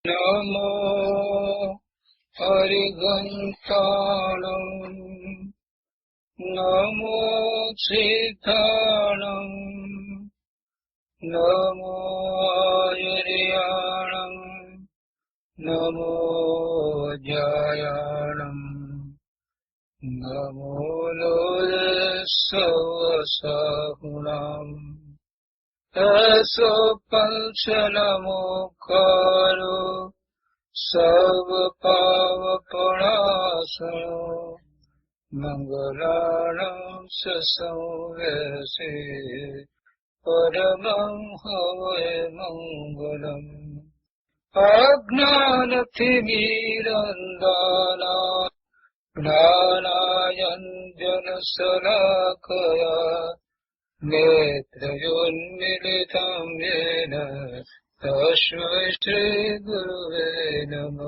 નમો હરિઘંટાણં નમો સિદ્ધાણં નમો આયર્યાણં નમો જયાણં નમો લોલસવસાહુણાં એસો પંચનમોકારો સર્વપાવપણાસનો મંગલાણં સંવેસે પરમં હવૈ મંગલમ અજ્ઞાનતિમિરંધાનાં જ્ઞાનાંજનશલાકયા નેત્રયોન્મિલિतं येन તસ્मै શ્રીગુરવે નમઃ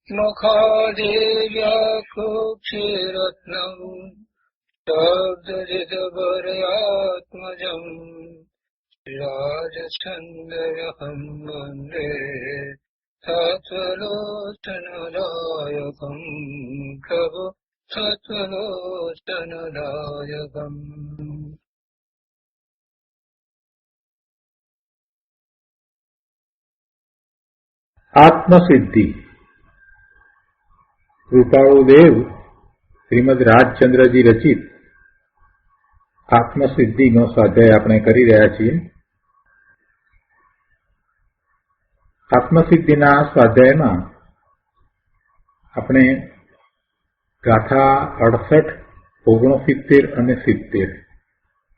મુખાદેવ્યાકુક્ષિરત્નં શબ્દજિતભરયાત્મજં રાજછંદયહં વन्दે તત્વલોચનદાયકં પ્રભુ તત્વલોચનદાયકં. આત્મસિદ્ધિ. કૃપાળુદેવ શ્રીમદ રાજચંદ્રજી રચિત આત્મસિદ્ધિનો સ્વાધ્યાય આપણે કરી રહ્યા છીએ. આત્મસિદ્ધિના સ્વાધ્યાયમાં આપણે ગાથા 68, 69 અને 70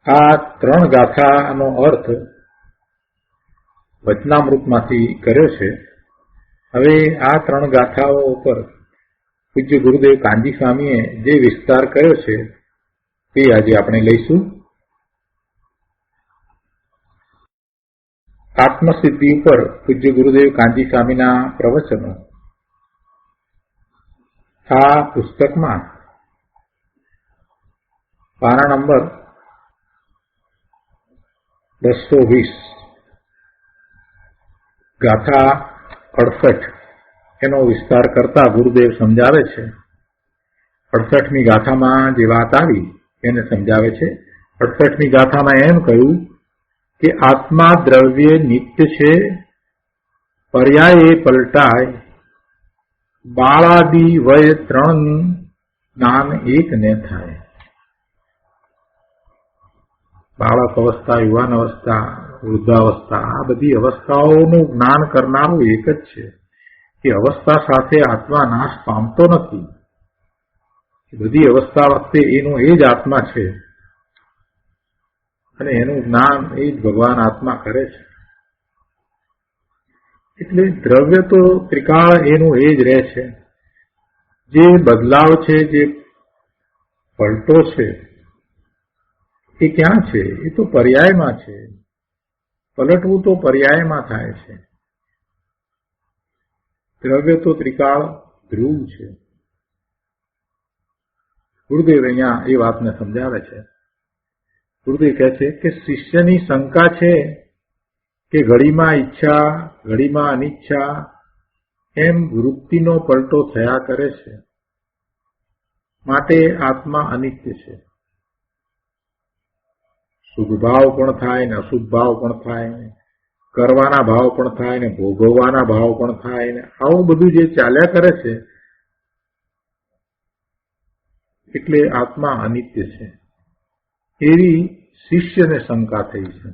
આ 3 ગાથાનો અર્થ વચનામૃતમાંથી કર્યો છે. હવે આ 3 ગાથાઓ ઉપર પૂજ્ય ગુરુદેવ કાનજી સ્વામીએ જે વિસ્તાર કર્યો છે તે આજે આપણે લઈશું. આત્મસિદ્ધિ ઉપર પૂજ્ય ગુરુદેવ કાનજી સ્વામીના પ્રવચનો આ પુસ્તકમાં પાના નંબર 220 ગાથા 68 એનો વિસ્તાર કરતા ગુરુદેવ સમજાવે છે. 68મી ગાથામાં જે વાત આવી એને સમજાવે છે. 68મી ગાથામાં એમ કહ્યું કે આત્મા દ્રવ્ય નિત્ય છે, પર્યાયે પલટાય, બાળાદિ વય 3 જ્ઞાન એક ને થાય. બાળક અવસ્થા, યુવાન અવસ્થા, વૃદ્ધાવસ્થા આ બધી અવસ્થાઓનું જ્ઞાન કરનારું એક જ છે. એ અવસ્થા સાથે આત્મા નાશ પામતો નથી. બધી અવસ્થા વખતે એનો એ જ આત્મા છે અને એનું જ્ઞાન એ જ ભગવાન આત્મા કરે છે. એટલે દ્રવ્ય તો ત્રિકાળ એનું એ જ રહે છે. જે બદલાવ છે, જે પલટો છે એ ક્યાં છે? એ તો પર્યાયમાં છે. પલટવું તો પર્યાયમાં થાય છે. દ્રવ્ય તો ત્રિકાળ ધ્રુવ છે. ગુરુદેવ અહીંયા એ વાતને સમજાવે છે. ગુરુદેવ કહે છે કે શિષ્યની શંકા છે કે ઘડીમાં ઈચ્છા, ઘડીમાં અનિચ્છા એમ વૃત્તિનો પલટો થયા કરે છે, માટે આત્મા અનિત્ય છે. શુભ ભાવ પણ થાય ને અશુભ ભાવ પણ થાય ને કરવાના ભાવ પણ થાય ને ભોગવવાના ભાવ પણ થાય ને આવું બધું જે ચાલ્યા કરે છે એટલે આત્મા અનિત્ય છે એવી શિષ્યને શંકા થઈ છે.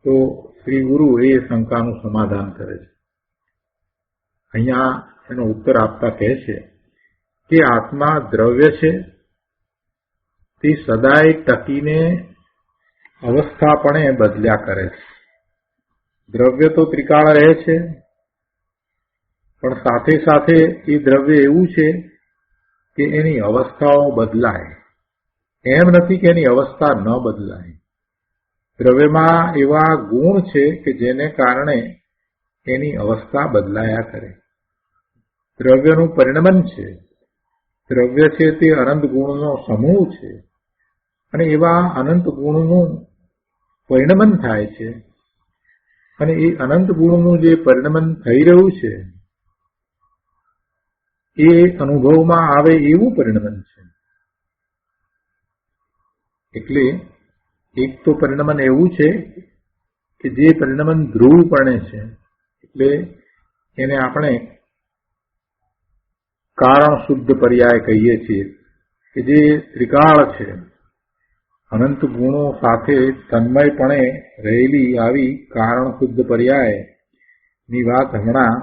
તો શ્રી ગુરુ એ શંકાનું સમાધાન કરે છે. અહીંયા એનો ઉત્તર આપતા કહે છે કે આત્મા દ્રવ્ય છે, તે સદાય ટકીને અવસ્થાપણે બદલ્યા કરે છે. દ્રવ્ય તો ત્રિકાળ રહે છે, પણ સાથે સાથે એ દ્રવ્ય એવું છે કે એની અવસ્થાઓ બદલાય. એમ નથી કે એની અવસ્થા ન બદલાય. દ્રવ્યમાં એવા ગુણ છે કે જેને કારણે એની અવસ્થા બદલાયા કરે. દ્રવ્યનું પરિણમન છે. દ્રવ્ય છે તે અનંત ગુણનો સમૂહ છે અને એવા અનંત ગુણનું પરિણમન થાય છે અને એ અનંત ગુણનું જે પરિણમન થઈ રહ્યું છે એ અનુભવમાં આવે એવું પરિણમન છે. એટલે એક તો પરિણમન એવું છે કે જે પરિણમન ધ્રુવપણે છે, એટલે એને આપણે કારણ શુદ્ધ પર્યાય કહીએ છીએ, કે જે ત્રિકાળ છે, અનંત ગુણો સાથે તન્મયપણે રહેલી આવી કારણ શુદ્ધ પર્યાય ની વાત હમણાં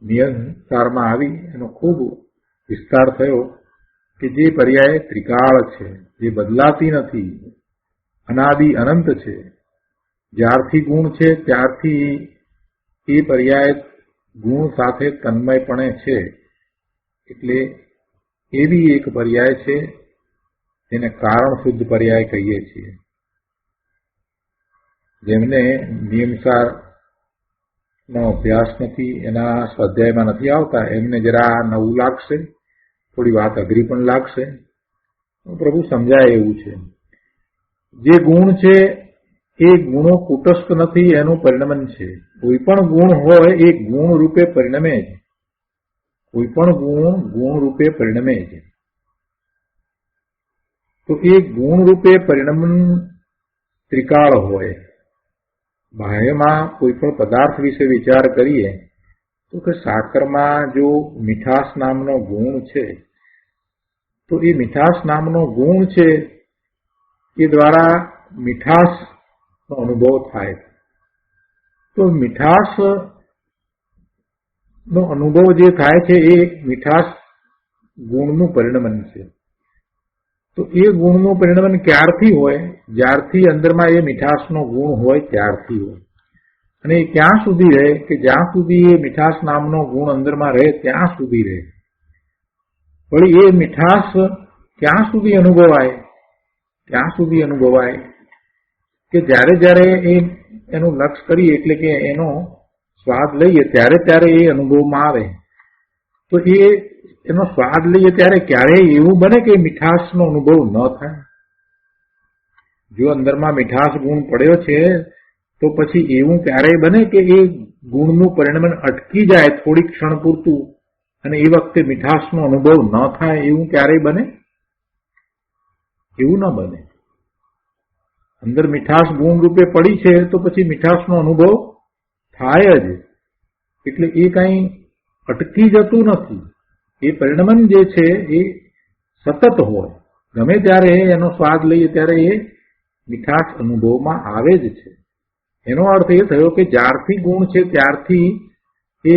નિયંત્રણમાં આવી. એનો ખૂબ વિસ્તાર થયો કે જે પર્યાય ત્રિકાળ છે, જે બદલાતી નથી, અનાદિ અનંત છે, જ્યારથી ગુણ છે ત્યારથી એ પર્યાય ગુણ સાથે તન્મયપણે છે. એટલે એવી એક પર્યાય છે જેને કારણ શુદ્ધ પર્યાય કહીએ છીએ. જેમને નિયમસાર નો અભ્યાસ નથી, એના સ્વાધ્યાયમાં નથી આવતા, એમને જરા નવું લાગશે, થોડી વાત અઘરી પણ લાગશે. પ્રભુ સમજાય એવું છે. જે ગુણ છે એ ગુણો કુટસ્થ નથી, એનું પરિણમન છે. કોઈ પણ ગુણ હોય એ ગુણ રૂપે પરિણમે જ. કોઈ પણ ગુણ રૂપે પરિણમે જ. તો એ ગુણ રૂપે પરિણમન ત્રિકાળ હોય. બાહ્યમાં કોઈ પણ પદાર્થ વિશે વિચાર કરીએ તો કે સાકરમાં જો મીઠાશ નામનો ગુણ છે, તો એ મીઠાશ નામનો ગુણ છે એ દ્વારા મીઠાશનો અનુભવ થાય. તો મીઠાશ નો અનુભવ જે થાય છે એ મીઠાશ ગુણનું પરિણમન છે. તો એ ગુણનું પરિણમન ક્યારથી હોય? જ્યારથી અંદરમાં એ મીઠાશનો ગુણ હોય ત્યારથી હોય. અને એ ક્યાં સુધી રહે? કે જ્યાં સુધી એ મીઠાશ નામનો ગુણ અંદરમાં રહે ત્યાં સુધી રહે. વળી એ મીઠાશ ક્યાં સુધી અનુભવાય? ત્યાં સુધી અનુભવાય કે જ્યારે જ્યારે એનું લક્ષ કરીએ, એટલે કે એનો સ્વાદ લઈએ, ત્યારે ત્યારે એ અનુભવમાં આવે. તો એનો સ્વાદ લઈએ ત્યારે ક્યારેય એવું બને કે મીઠાશનો અનુભવ ન થાય? જો અંદરમાં મીઠાશ ગુણ પડ્યો છે તો પછી એવું ક્યારેય બને કે એ ગુણનું પરિણમન અટકી જાય થોડીક ક્ષણ પૂરતું, અને એ વખતે મીઠાશનો અનુભવ ન થાય? એવું ક્યારેય બને? એવું ન બને. અંદર મીઠાશ ગુણ રૂપે પડી છે તો પછી મીઠાશનો અનુભવ થાય જ. એટલે એ કઈ અટકી જતું નથી. એ પરિણમન જે છે એ સતત હોય. ગમે ત્યારે એનો સ્વાદ લઈએ ત્યારે એ મીઠાશ અનુભવમાં આવે જ છે. એનો અર્થ એ થયો કે જ્યારથી ગુણ છે ત્યારથી એ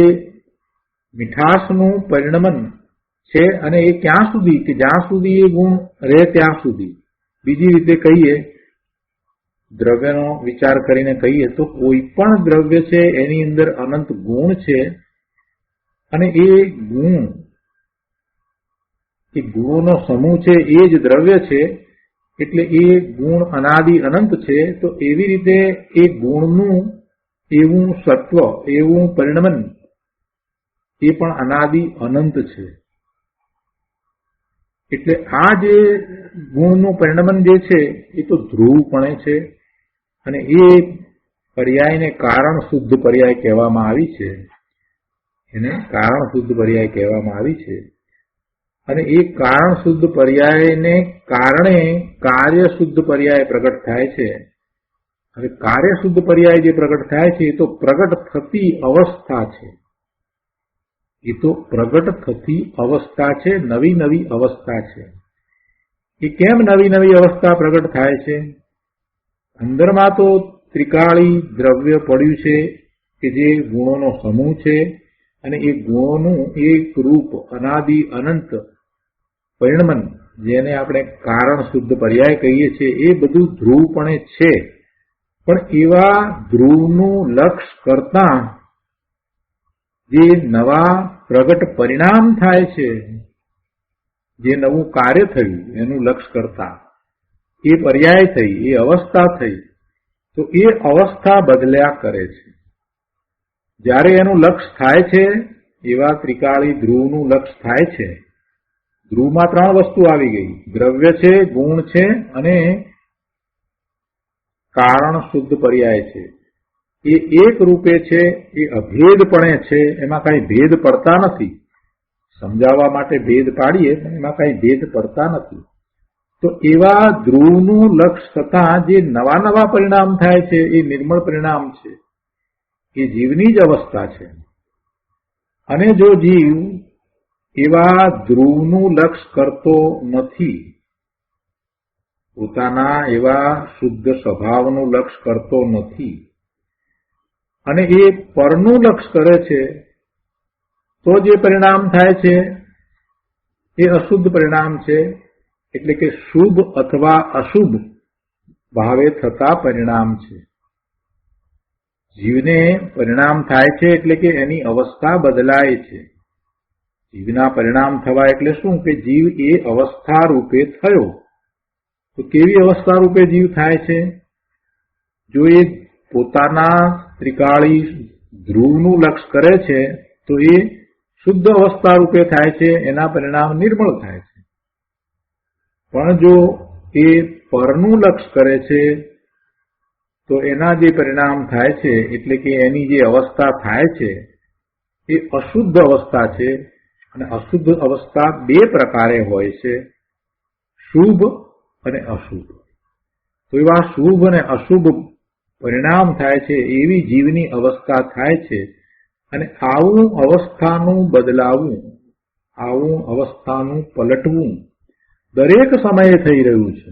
મીઠાશનું પરિણમન છે. અને એ ક્યાં સુધી? કે જ્યાં સુધી એ ગુણ રહે ત્યાં સુધી. બીજી રીતે કહીએ, દ્રવ્યનો વિચાર કરીને કહીએ તો કોઈ પણ દ્રવ્ય છે એની અંદર અનંત ગુણ છે, અને એ ગુણોનો સમૂહ છે એ જ દ્રવ્ય છે. એટલે એ ગુણ અનાદિ અનંત છે. તો એવી રીતે એ ગુણનું એવું સત્વ, એવું પરિણમન એ પણ અનાદિ અનંત છે. એટલે આ જે ગુણનું પરિણમન જે છે એ તો ધ્રુવપણે છે. અને એ પર્યાયને કારણ શુદ્ધ પર્યાય કહેવામાં આવી છે. એને કારણ શુદ્ધ પર્યાય કહેવામાં આવી છે. અને એ કારણ શુદ્ધ પર્યાયને કારણે કાર્ય શુદ્ધ પર્યાય પ્રગટ થાય છે. હવે કાર્ય શુદ્ધ પર્યાય જે પ્રગટ થાય છે એ તો પ્રગટ થતી અવસ્થા છે. એ તો પ્રગટ થતી અવસ્થા છે, નવી નવી અવસ્થા છે. એ કેમ નવી નવી અવસ્થા પ્રગટ થાય છે? અંદરમાં તો ત્રિકાળી દ્રવ્ય પડ્યું છે કે જે ગુણોનો સમૂહ છે, અને એ ગુણોનું એક રૂપ અનાદિ અનંત પરિણમન, જેને આપણે કારણ શુદ્ધ પર્યાય કહીએ છીએ, એ બધું ધ્રુવપણે છે. પણ એવા ધ્રુવનું લક્ષ કરતા જે નવા પ્રગટ પરિણામ થાય છે, જે નવું કાર્ય થયું એનું લક્ષ કરતા, એ પર્યાય થઈ, એ અવસ્થા થઈ, તો એ અવસ્થા બદલ્યા કરે છે. જ્યારે એનું લક્ષ થાય છે, એવા ત્રિકાળી ધ્રુવનું લક્ષ થાય છે. ધ્રુવમાં ત્રણ વસ્તુ આવી ગઈ: દ્રવ્ય છે, ગુણ છે, અને કારણ શુદ્ધ પર્યાય છે. એ એક રૂપે છે, એ અભેદપણે છે, એમાં કઈ ભેદ પડતા નથી. સમજાવવા માટે ભેદ પાડીએ પણ એમાં કઈ ભેદ પડતા નથી. તો એવા ધ્રુવનું લક્ષ થતા જે નવા નવા પરિણામ થાય છે એ નિર્મળ પરિણામ છે, એ જીવની જ અવસ્થા છે. અને જો જીવ એવા ધ્રુવનું લક્ષ કરતો નથી, પોતાના એવા શુદ્ધ સ્વભાવનું લક્ષ કરતો નથી અને એ પરનું લક્ષ કરે છે, તો જે પરિણામ થાય છે એ અશુદ્ધ પરિણામ છે. એટલે કે શુભ અથવા અશુભ ભાવે થતા પરિણામ છે. જીવને પરિણામ થાય છે એટલે કે એની અવસ્થા બદલાય છે. જીવના પરિણામ થવા એટલે શું કે જીવ એ અવસ્થા રૂપે થયો. તો કેવી અવસ્થા રૂપે જીવ થાય છે? જો એ પોતાના ત્રિકાળી ધ્રુવનું લક્ષ કરે છે તો એ શુદ્ધ અવસ્થા રૂપે થાય છે, એના પરિણામ નિર્મળ થાય છે. પણ જો એ પરનું લક્ષ કરે છે તો એના જે પરિણામ થાય છે એટલે કે એની જે અવસ્થા થાય છે એ અશુદ્ધ અવસ્થા છે. અને અશુદ્ધ અવસ્થા બે પ્રકારે હોય છે, શુભ અને અશુભ. તો એવા શુભ અને અશુભ પરિણામ થાય છે એવી જીવની અવસ્થા થાય છે. અને આવું અવસ્થાનું બદલાવું, આવું અવસ્થાનું પલટવું દરેક સમયે થઈ રહ્યું છે.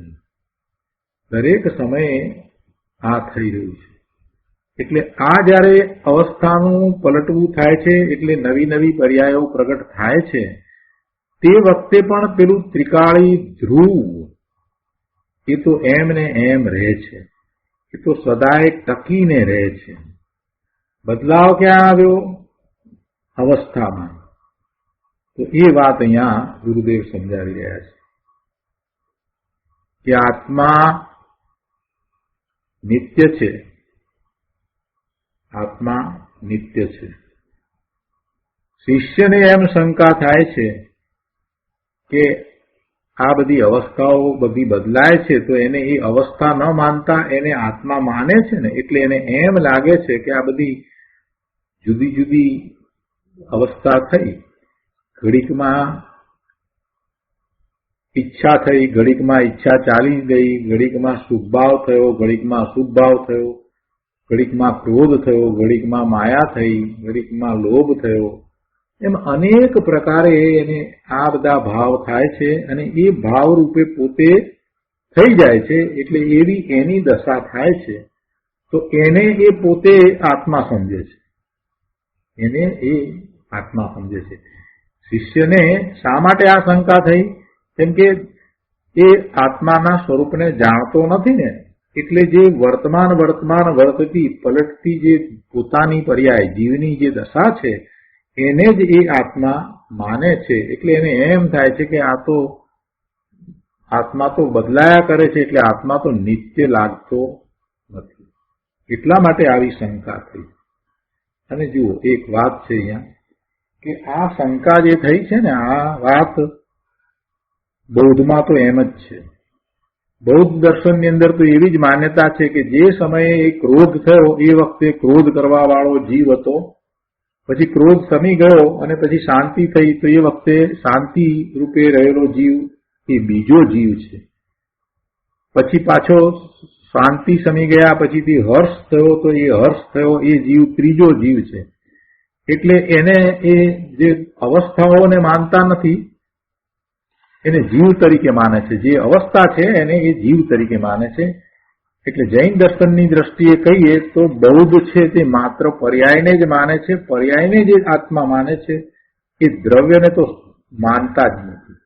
દરેક સમયે આ થઈ રહ્યું છે. એટલે આ જ્યારે અવસ્થાનું પલટવું થાય છે એટલે નવી નવી પર્યાયો પ્રગટ થાય છે, તે વખતે પણ પેલું ત્રિકાળી ધ્રુવ એ તો એમ ને એમ રહે છે, એ તો સદાય ટકીને રહે છે. બદલાવ ક્યાં આવ્યો? અવસ્થામાં. તો એ વાત અહીંયા ગુરુદેવ સમજાવી રહ્યા છે કે આત્મા નિત્ય છે. આત્મા નિત્ય છે. શિષ્યને એમ શંકા થાય છે કે આ બધી અવસ્થાઓ બધી બદલાય છે તો એને એ અવસ્થા ન માનતા એને આત્મા માને છે ને, એટલે એને એમ લાગે છે કે આ બધી જુદી જુદી અવસ્થા થઈ. ઘડીકમાં ઈચ્છા થઈ, ઘડીકમાં ઈચ્છા ચાલી ગઈ, ઘડીકમાં શુભભાવ થયો, ઘડીકમાં અશુભ ભાવ થયો, ઘડીકમાં ક્રોધ થયો, ઘડીકમાં માયા થઈ, ઘડીકમાં લોભ થયો. એમ અનેક પ્રકારે એને આ બધા ભાવ થાય છે અને એ ભાવ રૂપે પોતે થઈ જાય છે. એટલે એવી એની દશા થાય છે. તો એને એ પોતે આત્મા સમજે છે. એને એ આત્મા સમજે છે. શિષ્યને શા માટે આ શંકા થઈ? કેમ કે એ આત્માના સ્વરૂપને જાણતો નથી ને, એટલે જે વર્તમાન વર્તતી પલટતી જે પોતાની પર્યાય જીવની જે દશા છે એને જ એ આત્મા માને છે. એટલે એને એમ થાય છે કે આ તો આત્મા તો બદલાયા કરે છે, એટલે આત્મા તો નિત્ય લાગતો નથી. એટલા માટે આવી શંકા થઈ. અને જુઓ એક વાત છે અહીંયા કે આ શંકા જે થઈ છે ને, આ વાત બૌદ્ધમાં તો એમ જ છે. બૌદ્ધ દર્શનની અંદર તો એવી જ માન્યતા છે કે જે સમયે એ ક્રોધ થયો એ વખતે ક્રોધ કરવા વાળો જીવ હતો, પછી ક્રોધ શમી ગયો અને પછી શાંતિ થઈ તો એ વખતે શાંતિ રૂપે રહેલો જીવ એ બીજો જીવ છે. પછી પાછો શાંતિ શમી ગયા પછીથી હર્ષ થયો તો એ હર્ષ થયો એ જીવ ત્રીજો જીવ છે. એટલે એને એ જે અવસ્થાઓને માનતા નથી, એને જીવ તરીકે માને છે. જે અવસ્થા છે એને એ જીવ તરીકે માને છે. એટલે જૈન દર્શનની દ્રષ્ટિએ કહીએ તો બૌદ્ધ છે તે માત્ર પર્યાયને જ માને છે, પર્યાયને જે આત્મા માને છે, એ દ્રવ્યને તો માનતા જ નથી.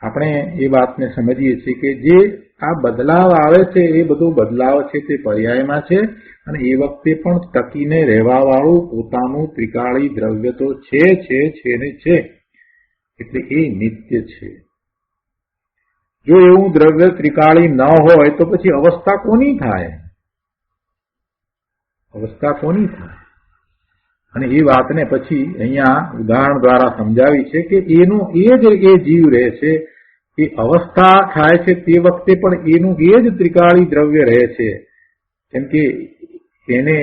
આપણે એ વાતને સમજીએ છીએ કે જે આ બદલાવ આવે છે એ બધો બદલાવ છે તે પર્યાયમાં છે અને એ વખતે પણ ટકીને રહેવા વાળું પોતાનું ત્રિકાળી દ્રવ્ય તો છે ને છે. એટલે એ નિત્ય છે. જો એવું દ્રવ્ય ત્રિકાળી ન હોય તો પછી અવસ્થા કોની થાય? અવસ્થા કોની થાય? અને એ વાતને પછી અહીંયા ઉદાહરણ દ્વારા સમજાવી છે કે એનું એ જ એ જીવ રહે છે. એ અવસ્થા થાય છે તે વખતે પણ એનું એ જ ત્રિકાળી દ્રવ્ય રહે છે. કેમ કે એને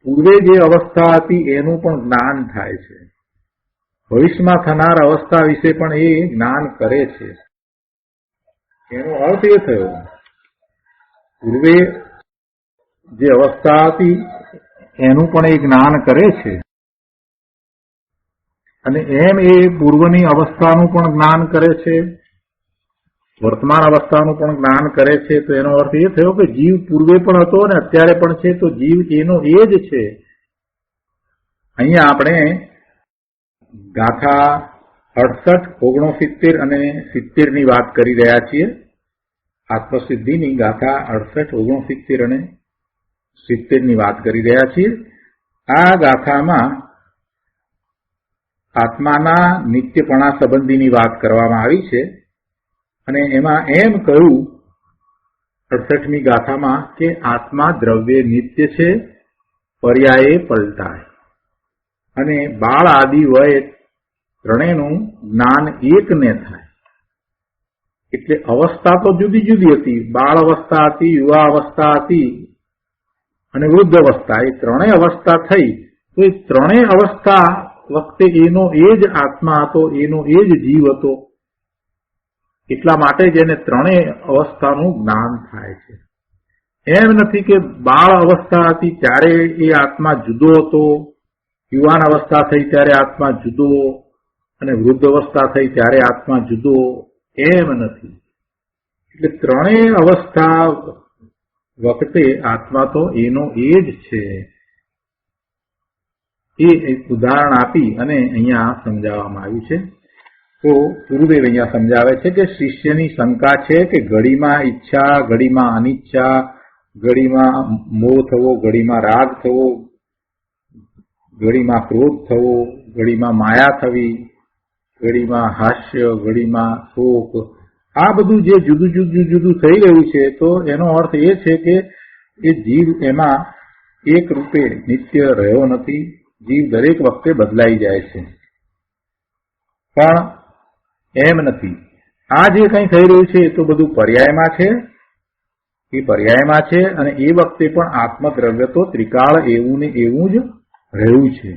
પૂર્વે જે અવસ્થા હતી એનું પણ જ્ઞાન થાય છે, ભવિષ્યમાં થનાર અવસ્થા વિશે પણ એ જ્ઞાન કરે છે. એનો અર્થ એ થયો પૂર્વે જે અવસ્થા હતી એનું પણ એ જ્ઞાન કરે છે, અને એમ એ પૂર્વની અવસ્થાનું પણ જ્ઞાન કરે છે, વર્તમાન અવસ્થાનું પણ જ્ઞાન કરે છે. તો એનો અર્થ એ થયો કે જીવ પૂર્વે પણ હતો અને અત્યારે પણ છે, તો જીવ એનો એ જ છે. અહીંયા આપણે ગાથા 68, 69 અને 70 ની વાત કરી રહ્યા છીએ. આત્મસિદ્ધિની ગાથા 68, 69 અને 70 ની વાત કરી રહ્યા છીએ. આ ગાથામાં આત્માના નિત્યપણા સંબંધીની વાત કરવામાં આવી છે, અને એમાં એમ કહ્યું 68મી ગાથામાં કે આત્મા દ્રવ્ય નિત્ય છે, પર્યાયે પલટાય, અને બાળ આદિ વય ત્રણેયનું જ્ઞાન એકને થાય. એટલે અવસ્થા તો જુદી જુદી હતી, બાળ અવસ્થા હતી, યુવા અવસ્થા હતી અને વૃદ્ધ અવસ્થા. એ ત્રણેય અવસ્થા થઈ, તો એ ત્રણેય અવસ્થા વખતે એનો એ જ આત્મા હતો, એનો એ જ જીવ હતો. એટલા માટે જ એને ત્રણેય અવસ્થાનું જ્ઞાન થાય છે. એમ નથી કે બાળ અવસ્થા હતી ત્યારે એ આત્મા જુદો હતો, યુવાન અવસ્થા થઈ ત્યારે આત્મા જુદો, અને વૃદ્ધ અવસ્થા થઈ ત્યારે આત્મા જુદો. એમ નથી. એટલે ત્રણેય અવસ્થા વખતે આત્મા તો એનો એ જ છે. એ એક ઉદાહરણ આપી અને અહીંયા સમજાવવામાં આવ્યું છે. તો ગુરુદેવ અહીંયા સમજાવે છે કે શિષ્યની શંકા છે કે ઘડીમાં ઈચ્છા, ઘડીમાં અનિચ્છા, ઘડીમાં મોહ થવો, ઘડીમાં રાગ થવો, ઘડીમાં ક્રોધ થવો, ઘડીમાં માયા થવી, ઘડીમાં હાસ્ય, ઘડીમાં શોક, આ બધું જે જુદું જુદું જુદું થઈ રહ્યું છે, તો એનો અર્થ એ છે કે એ જીવ એમાં એક રૂપે નિત્ય રહ્યો નથી. જીવ દરેક વખતે બદલાઈ જાય છે. પણ એમ નથી. આ જે કંઈ થઈ રહ્યું છે એ તો બધું પર્યાયમાં છે, એ પર્યાયમાં છે, અને એ વખતે પણ આત્મદ્રવ્ય તો ત્રિકાળ એવું ને એવું જ રહ્યું છે.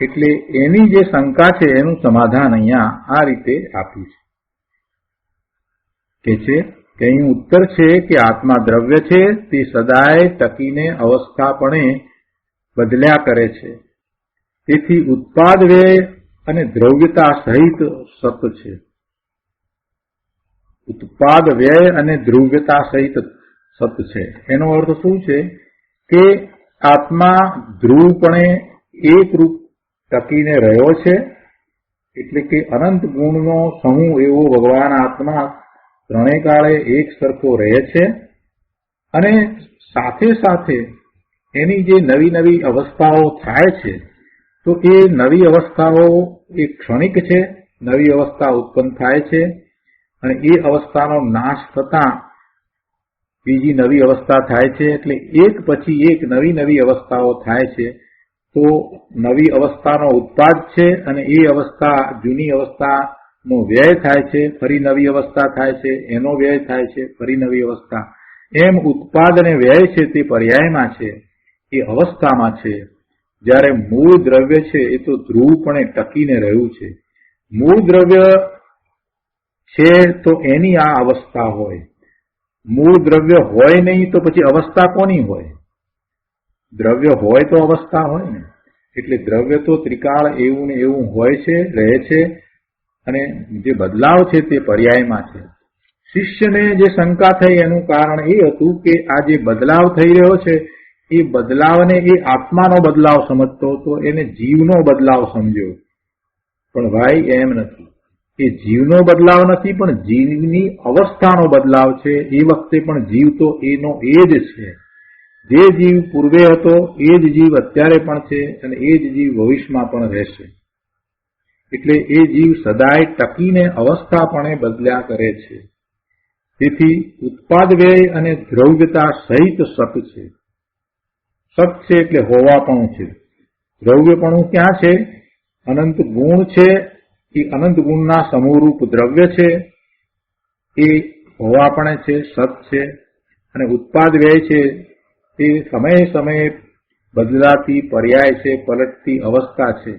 એટલે એની જે શંકા છે એનું સમાધાન અહીંયા આ રીતે આપ્યું છે કે અહીં ઉત્તર છે કે આત્મા દ્રવ્ય છે, તે સદાય ટકીને અવસ્થાપણે બદલ્યા કરે છે. તેથી ઉત્પાદ વ્યય અને દ્રવ્યતા સહિત સત છે. ઉત્પાદ વ્યય અને દ્રવ્યતા સહિત સત છે. એનો અર્થ શું છે કે આત્મા ધ્રુવપણે એકરૂપ ટકીને રહ્યો છે. એટલે કે અનંત ગુણનો સમૂહ એવો ભગવાન આત્મા ત્રણેય કાળે એક સરખો રહે છે, અને સાથે સાથે એની જે નવી નવી અવસ્થાઓ થાય છે, તો એ નવી અવસ્થાઓ એ ક્ષણિક છે. નવી અવસ્થા ઉત્પન્ન થાય છે, અને એ અવસ્થાનો નાશ થતાં બીજી નવી અવસ્થા થાય છે. એટલે એક પછી એક નવી નવી અવસ્થાઓ થાય છે. તો નવી અવસ્થાનો ઉત્પાદ છે, અને એ અવસ્થા જૂની અવસ્થાનો વ્યય થાય છે. ફરી નવી અવસ્થા થાય છે, એનો વ્યય થાય છે, ફરી નવી અવસ્થા. એમ ઉત્પાદ અને વ્યય છે તે પર્યાયમાં છે, એ અવસ્થામાં છે. જ્યારે મૂળ દ્રવ્ય છે એ તો ધ્રુવપણે ટકીને રહ્યું છે. મૂળ દ્રવ્ય છે તો એની આ અવસ્થા હોય. મૂળ દ્રવ્ય હોય નહીં તો પછી અવસ્થા કોની હોય? દ્રવ્ય હોય તો અવસ્થા હોય ને. એટલે દ્રવ્ય તો ત્રિકાળ એવું ને એવું હોય છે, રહે છે, અને જે બદલાવ છે તે પર્યાયમાં છે. શિષ્યને જે શંકા થઈ એનું કારણ એ હતું કે આ જે બદલાવ થઈ રહ્યો છે એ બદલાવને એ આત્માનો બદલાવ સમજતો હતો, એને જીવનો બદલાવ સમજ્યો. પણ ભાઈ એમ નથી. એ જીવનો બદલાવ નથી, પણ જીવની અવસ્થાનો બદલાવ છે. એ વખતે પણ જીવ તો એનો એ જ છે. જે જીવ પૂર્વે હતો એ જ જીવ અત્યારે પણ છે, અને એ જ જીવ ભવિષ્યમાં પણ રહેશે. એટલે એ જીવ સદાય ટકીને અવસ્થાપણે બદલ્યા કરે છે. તેથી ઉત્પાદ વ્યય અને દ્રવ્યતા સહિત સત છે. સત છે એટલે હોવાપણું છે. દ્રવ્યપણું ક્યાં છે? અનંત ગુણ છે. એ અનંત ગુણના સમૂહરૂપ દ્રવ્ય છે, એ હોવાપણે છે, સત છે. અને ઉત્પાદ વ્યય છે તે સમયે સમયે બદલાતી પર્યાય છે, પલટતી અવસ્થા છે.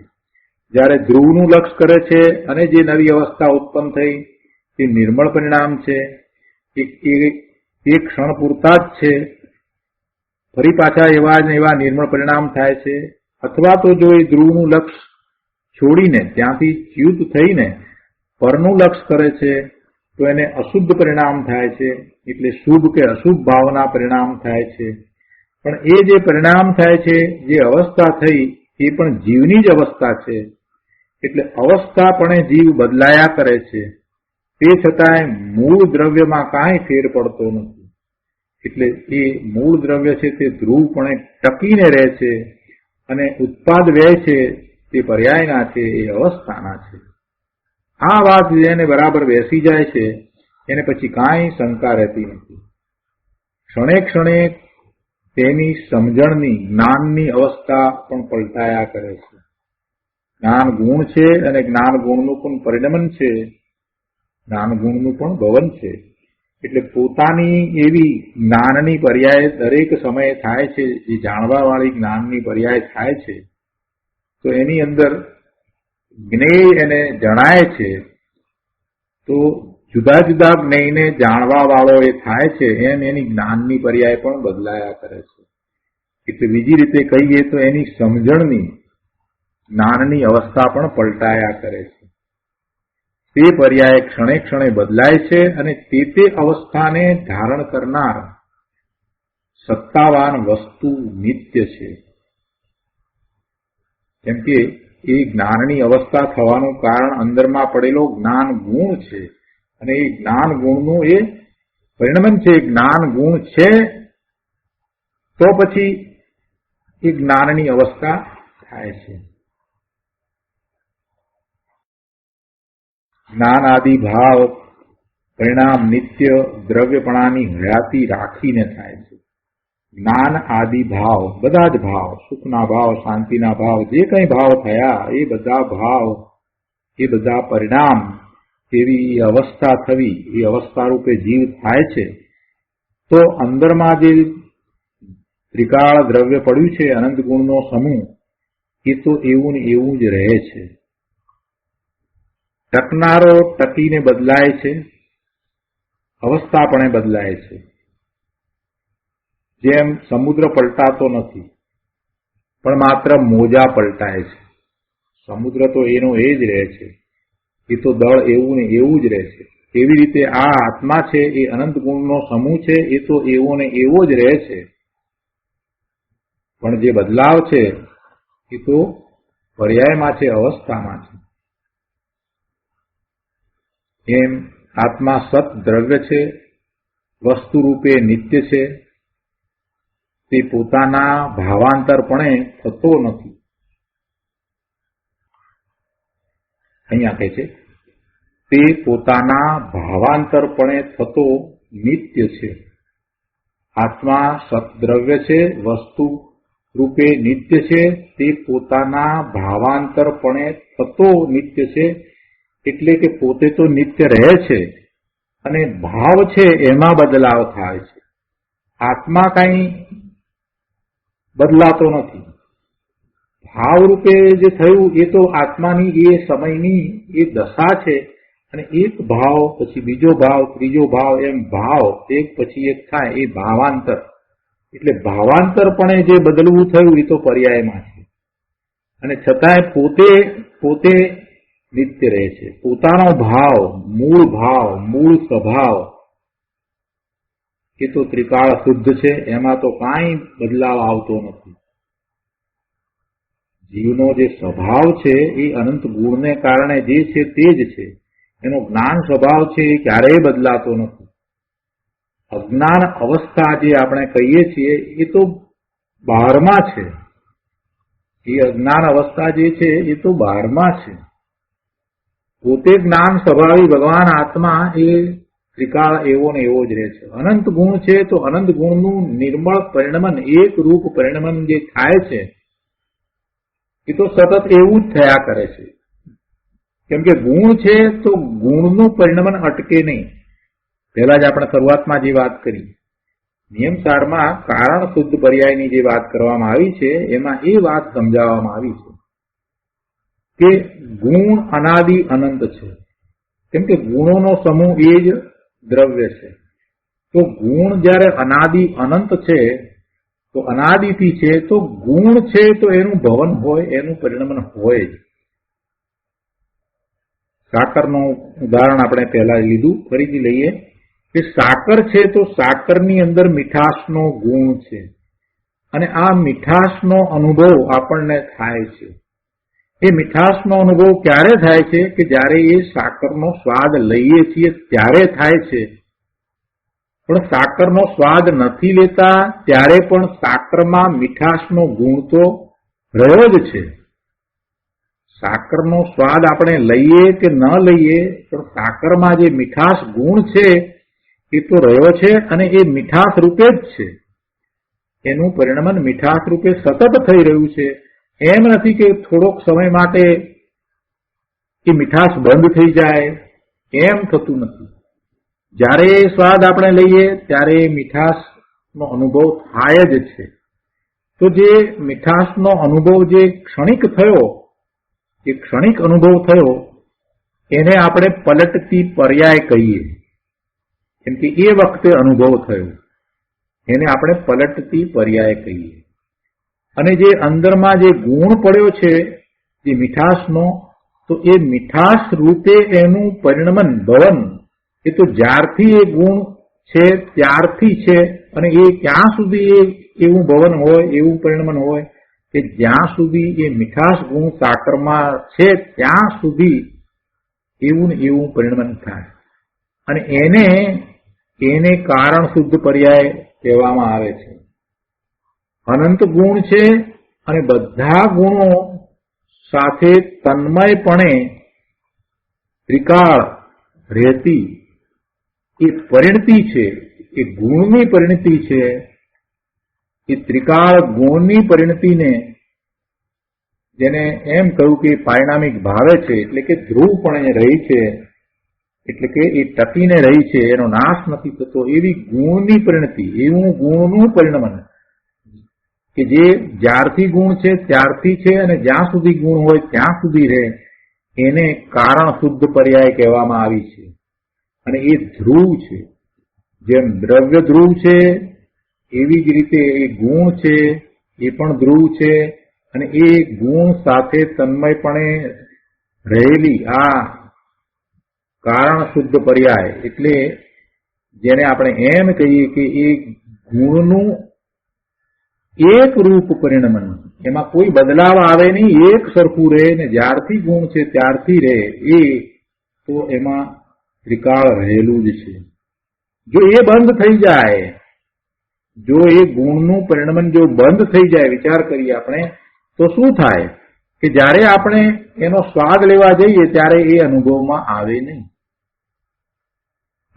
જ્યારે ધ્રુવનું લક્ષ કરે છે અને જે નવી અવસ્થા ઉત્પન્ન થઈ તે નિર્મળ પરિણામ છે, એ ક્ષણ પૂરતા જ છે, ફરી પાછા એવા ને એવા નિર્મળ પરિણામ થાય છે. અથવા તો જો એ ધ્રુવનું લક્ષ છોડીને ત્યાંથી ચ્યુત થઈને પરનું લક્ષ કરે છે તો એને અશુદ્ધ પરિણામ થાય છે, એટલે શુભ કે અશુભ ભાવના પરિણામ થાય છે. પણ એ જે પરિણામ થાય છે, જે અવસ્થા થઈ એ પણ જીવની જ અવસ્થા છે, એટલે અવસ્થાપણે જીવ બદલાયા કરે છે. તે છતાંય મૂળ દ્રવ્યમાં કાંઈ ફેર પડતો નથી. એટલે એ મૂળ દ્રવ્ય છે તે ધ્રુવપણે ટકીને રહે છે અને ઉત્પાદ વ્યય છે તે પર્યાયના છે, એ અવસ્થાના છે. આ વાત જેને બરાબર બેસી જાય છે એને પછી કાંઈ શંકા રહેતી નથી. ક્ષણે ક્ષણે તેની સમજણની જ્ઞાનની અવસ્થા પણ પલટાયા કરે છે. જ્ઞાન ગુણ છે અને જ્ઞાન ગુણનું પણ પરિણમન છે, જ્ઞાન ગુણનું પણ ભવન છે. એટલે પોતાની એવી જ્ઞાનની પર્યાય દરેક સમયે થાય છે, જે જાણવાવાળી જ્ઞાનની પર્યાય થાય છે, તો એની અંદર જ્ઞેય એને જણાય છે. તો જુદા જુદા જ્ઞેયને જાણવા વાળો એ થાય છે, એમ એની જ્ઞાનની પર્યાય પણ બદલાયા કરે છે. એટલે બીજી રીતે કહીએ તો એની સમજણની જ્ઞાનની અવસ્થા પણ પલટાયા કરે છે. તે પર્યાય ક્ષણે ક્ષણે બદલાય છે અને તે અવસ્થાને ધારણ કરનાર સત્તાવાન વસ્તુ નિત્ય છે. કેમ કે એ જ્ઞાનની અવસ્થા થવાનું કારણ અંદરમાં પડેલો જ્ઞાન ગુણ છે અને એ જ્ઞાન ગુણનું એ પરિણમન છે. જ્ઞાન ગુણ છે તો પછી એ જ્ઞાનની અવસ્થા થાય છે. જ્ઞાન આદિ ભાવ પરિણામ નિત્ય દ્રવ્યપણાની હયાતી રાખીને થાય છે. જ્ઞાન આદિ ભાવ, બધા જ ભાવ, સુખના ભાવ, શાંતિના ભાવ, જે કંઈ ભાવ થયા એ બધા ભાવ, એ બધા પરિણામ, એવી અવસ્થા થવી, એ અવસ્થા રૂપે જીવ થાય છે. તો અંદરમાં જે ત્રિકાળ દ્રવ્ય પડ્યું છે, અનંત ગુણનો સમૂહ, એ તો એવું ને એવું જ રહે છે. ટકનારો ટકીને બદલાય છે, અવસ્થાપણે બદલાય છે. જેમ સમુદ્ર પલટાતો નથી, પણ માત્ર મોજા પલટાય છે. સમુદ્ર તો એનો એ જ રહે છે, એ તો દળ એવું ને એવું જ રહે છે. એવી રીતે આ આત્મા છે એ અનંત ગુણનો સમૂહ છે, એ તો એવો ને એવો જ રહે છે. પણ જે બદલાવ છે એ તો પર્યાયમાં છે, અવસ્થામાં છે. એમ આત્મા સત દ્રવ્ય છે, વસ્તુ રૂપે નિત્ય છે. તે પોતાના ભાવાંતરપણે થતો નથી. અહીંયા કહે છે તે પોતાના ભાવાંતરપણે થતો નિત્ય છે. આત્મા સતદ્રવ્ય છે, વસ્તુ રૂપે નિત્ય છે. તે પોતાના ભાવાંતરપણે થતો નિત્ય છે, એટલે કે પોતે તો નિત્ય રહે છે અને ભાવ છે એમાં બદલાવ થાય છે. આત્મા કઈ બદલાતો નથી. ભાવ રૂપે જે થયું એ તો આત્માની એ સમયની એ દશા છે. અને એક ભાવ પછી બીજો ભાવ, ત્રીજો ભાવ, એમ ભાવ એક પછી એક થાય, એ ભાવાંતર. એટલે ભાવાંતરપણે જે બદલવું થયું એ તો પર્યાયમાં છે. અને છતાંય પોતે નિત્ય રહે છે. પોતાનો ભાવ, મૂળ સ્વભાવ એ તો ત્રિકાળ શુદ્ધ છે, એમાં તો કાંઈ બદલાવ આવતો નથી. જીવનો જે સ્વભાવ છે એ અનંત ગુણને કારણે જે છે તે જ છે. એનો જ્ઞાન સ્વભાવ છે એ ક્યારેય બદલાતો નથી. અજ્ઞાન અવસ્થા જે આપણે કહીએ છીએ એ તો બહારમાં છે. એ અજ્ઞાન અવસ્થા જે છે એ તો બહારમાં છે. પોતે જ્ઞાન સ્વભાવી ભગવાન આત્મા એ ત્રિકાળ એવો ને એવો જ રહે છે. અનંત ગુણ છે તો અનંત ગુણનું નિર્મળ પરિણમન, એક રૂપ પરિણમન જે થાય છે એ તો સતત એવું જ થયા કરે છે. કેમ કે ગુણ છે તો ગુણનું પરિણમન અટકે નહીં. પહેલા જ આપણે શરૂઆતમાં જે વાત કરી નિયમસારમાં કારણ શુદ્ધ પર્યાયની જે વાત કરવામાં આવી છે એમાં એ વાત સમજાવવામાં આવી છે કે ગુણ અનાદિ અનંત છે. કેમ કે ગુણોનો સમૂહ એ જ દ્રવ્ય છે. તો ગુણ જ્યારે અનાદિ અનંત છે તો અનાદિથી છે તો ગુણ છે તો એનું ભવન હોય, એનું પરિણમન હોય જ. સાકરનું ઉદાહરણ આપણે પહેલા લીધું, ફરીથી લઈએ કે સાકર છે તો સાકરની અંદર મીઠાશનો ગુણ છે અને આ મીઠાશનો અનુભવ આપણને થાય છે. એ મીઠાશનો અનુભવ ક્યારે થાય છે કે જ્યારે એ સાકરનો સ્વાદ લઈએ છીએ ત્યારે થાય છે. પણ સાકરનો સ્વાદ નથી લેતા ત્યારે પણ સાકરમાં મીઠાશનો ગુણ તો રહ્યો જ છે. સાકરનો સ્વાદ આપણે લઈએ કે ન લઈએ પણ સાકરમાં જે મીઠાશ ગુણ છે એ તો રહ્યો છે અને એ મીઠાશ રૂપે જ છે. એનું પરિણમન મીઠાશ રૂપે સતત થઈ રહ્યું છે. એમ નથી કે થોડોક સમય માટે એ મીઠાશ બંધ થઈ જાય, એમ થતું નથી. જ્યારે એ સ્વાદ આપણે લઈએ ત્યારે એ મીઠાશનો અનુભવ થાય જ છે. તો જે મીઠાશનો અનુભવ જે ક્ષણિક થયો, એ ક્ષણિક અનુભવ થયો એને આપણે પલટતી પર્યાય કહીએ. કેમ કે એ વખતે અનુભવ થયો એને આપણે પલટતી પર્યાય કહીએ. અને જે અંદરમાં જે ગુણ પડ્યો છે જે મીઠાશનો, તો એ મીઠાશ રૂપે એનું પરિણમન ભવન એ તો જ્યારથી એ ગુણ છે ત્યારથી છે. અને એ ક્યાં સુધી એવું ભવન હોય, એવું પરિણમન હોય કે જ્યાં સુધી એ મીઠાશ ગુણ સાકરમાં છે ત્યાં સુધી એવું ને એવું પરિણમન થાય. અને એને કારણ શુદ્ધ પર્યાય કહેવામાં આવે છે. અનંત ગુણ છે અને બધા ગુણો સાથે તન્મયપણે ત્રિકાળ રહેતી એ પરિણતિ છે, એ ગુણની પરિણતિ છે. એ ત્રિકાળ ગુણની પરિણતિને જેને એમ કહ્યું કે પારિણામિક ભાવે છે, એટલે કે ધ્રુવપણે રહી છે, એટલે કે એ ટકીને રહી છે, એનો નાશ નથી થતો, એવી ગુણની પરિણતિ, એવું ગુણનું પરિણમન કે જે જ્યારથી ગુણ છે ત્યારથી છે અને જ્યાં સુધી ગુણ હોય ત્યાં સુધી રહે, એને કારણ શુદ્ધ પર્યાય કહેવામાં આવી છે. અને એ ધ્રુવ છે. જેમ દ્રવ્ય ધ્રુવ છે એવી જ રીતે એ ગુણ છે એ પણ ધ્રુવ છે. અને એ ગુણ સાથે તન્મયપણે રહેલી આ કારણ શુદ્ધ પર્યાય, એટલે જેને આપણે એમ કહીએ કે એ ગુણનું એક રૂપ પરિણમન, એમાં કોઈ બદલાવ આવે નહીં, એક સરખું રહે ને જ્યારથી ગુણ છે ત્યારથી રહે, એ તો એમાં ત્રિકાળ રહેલું જ છે. જો એ બંધ થઈ જાય, જો એ ગુણનું પરિણમન જો બંધ થઈ જાય, વિચાર કરીએ આપણે, તો શું થાય કે જ્યારે આપણે એનો સ્વાદ લેવા જઈએ ત્યારે એ અનુભવમાં આવે નહીં.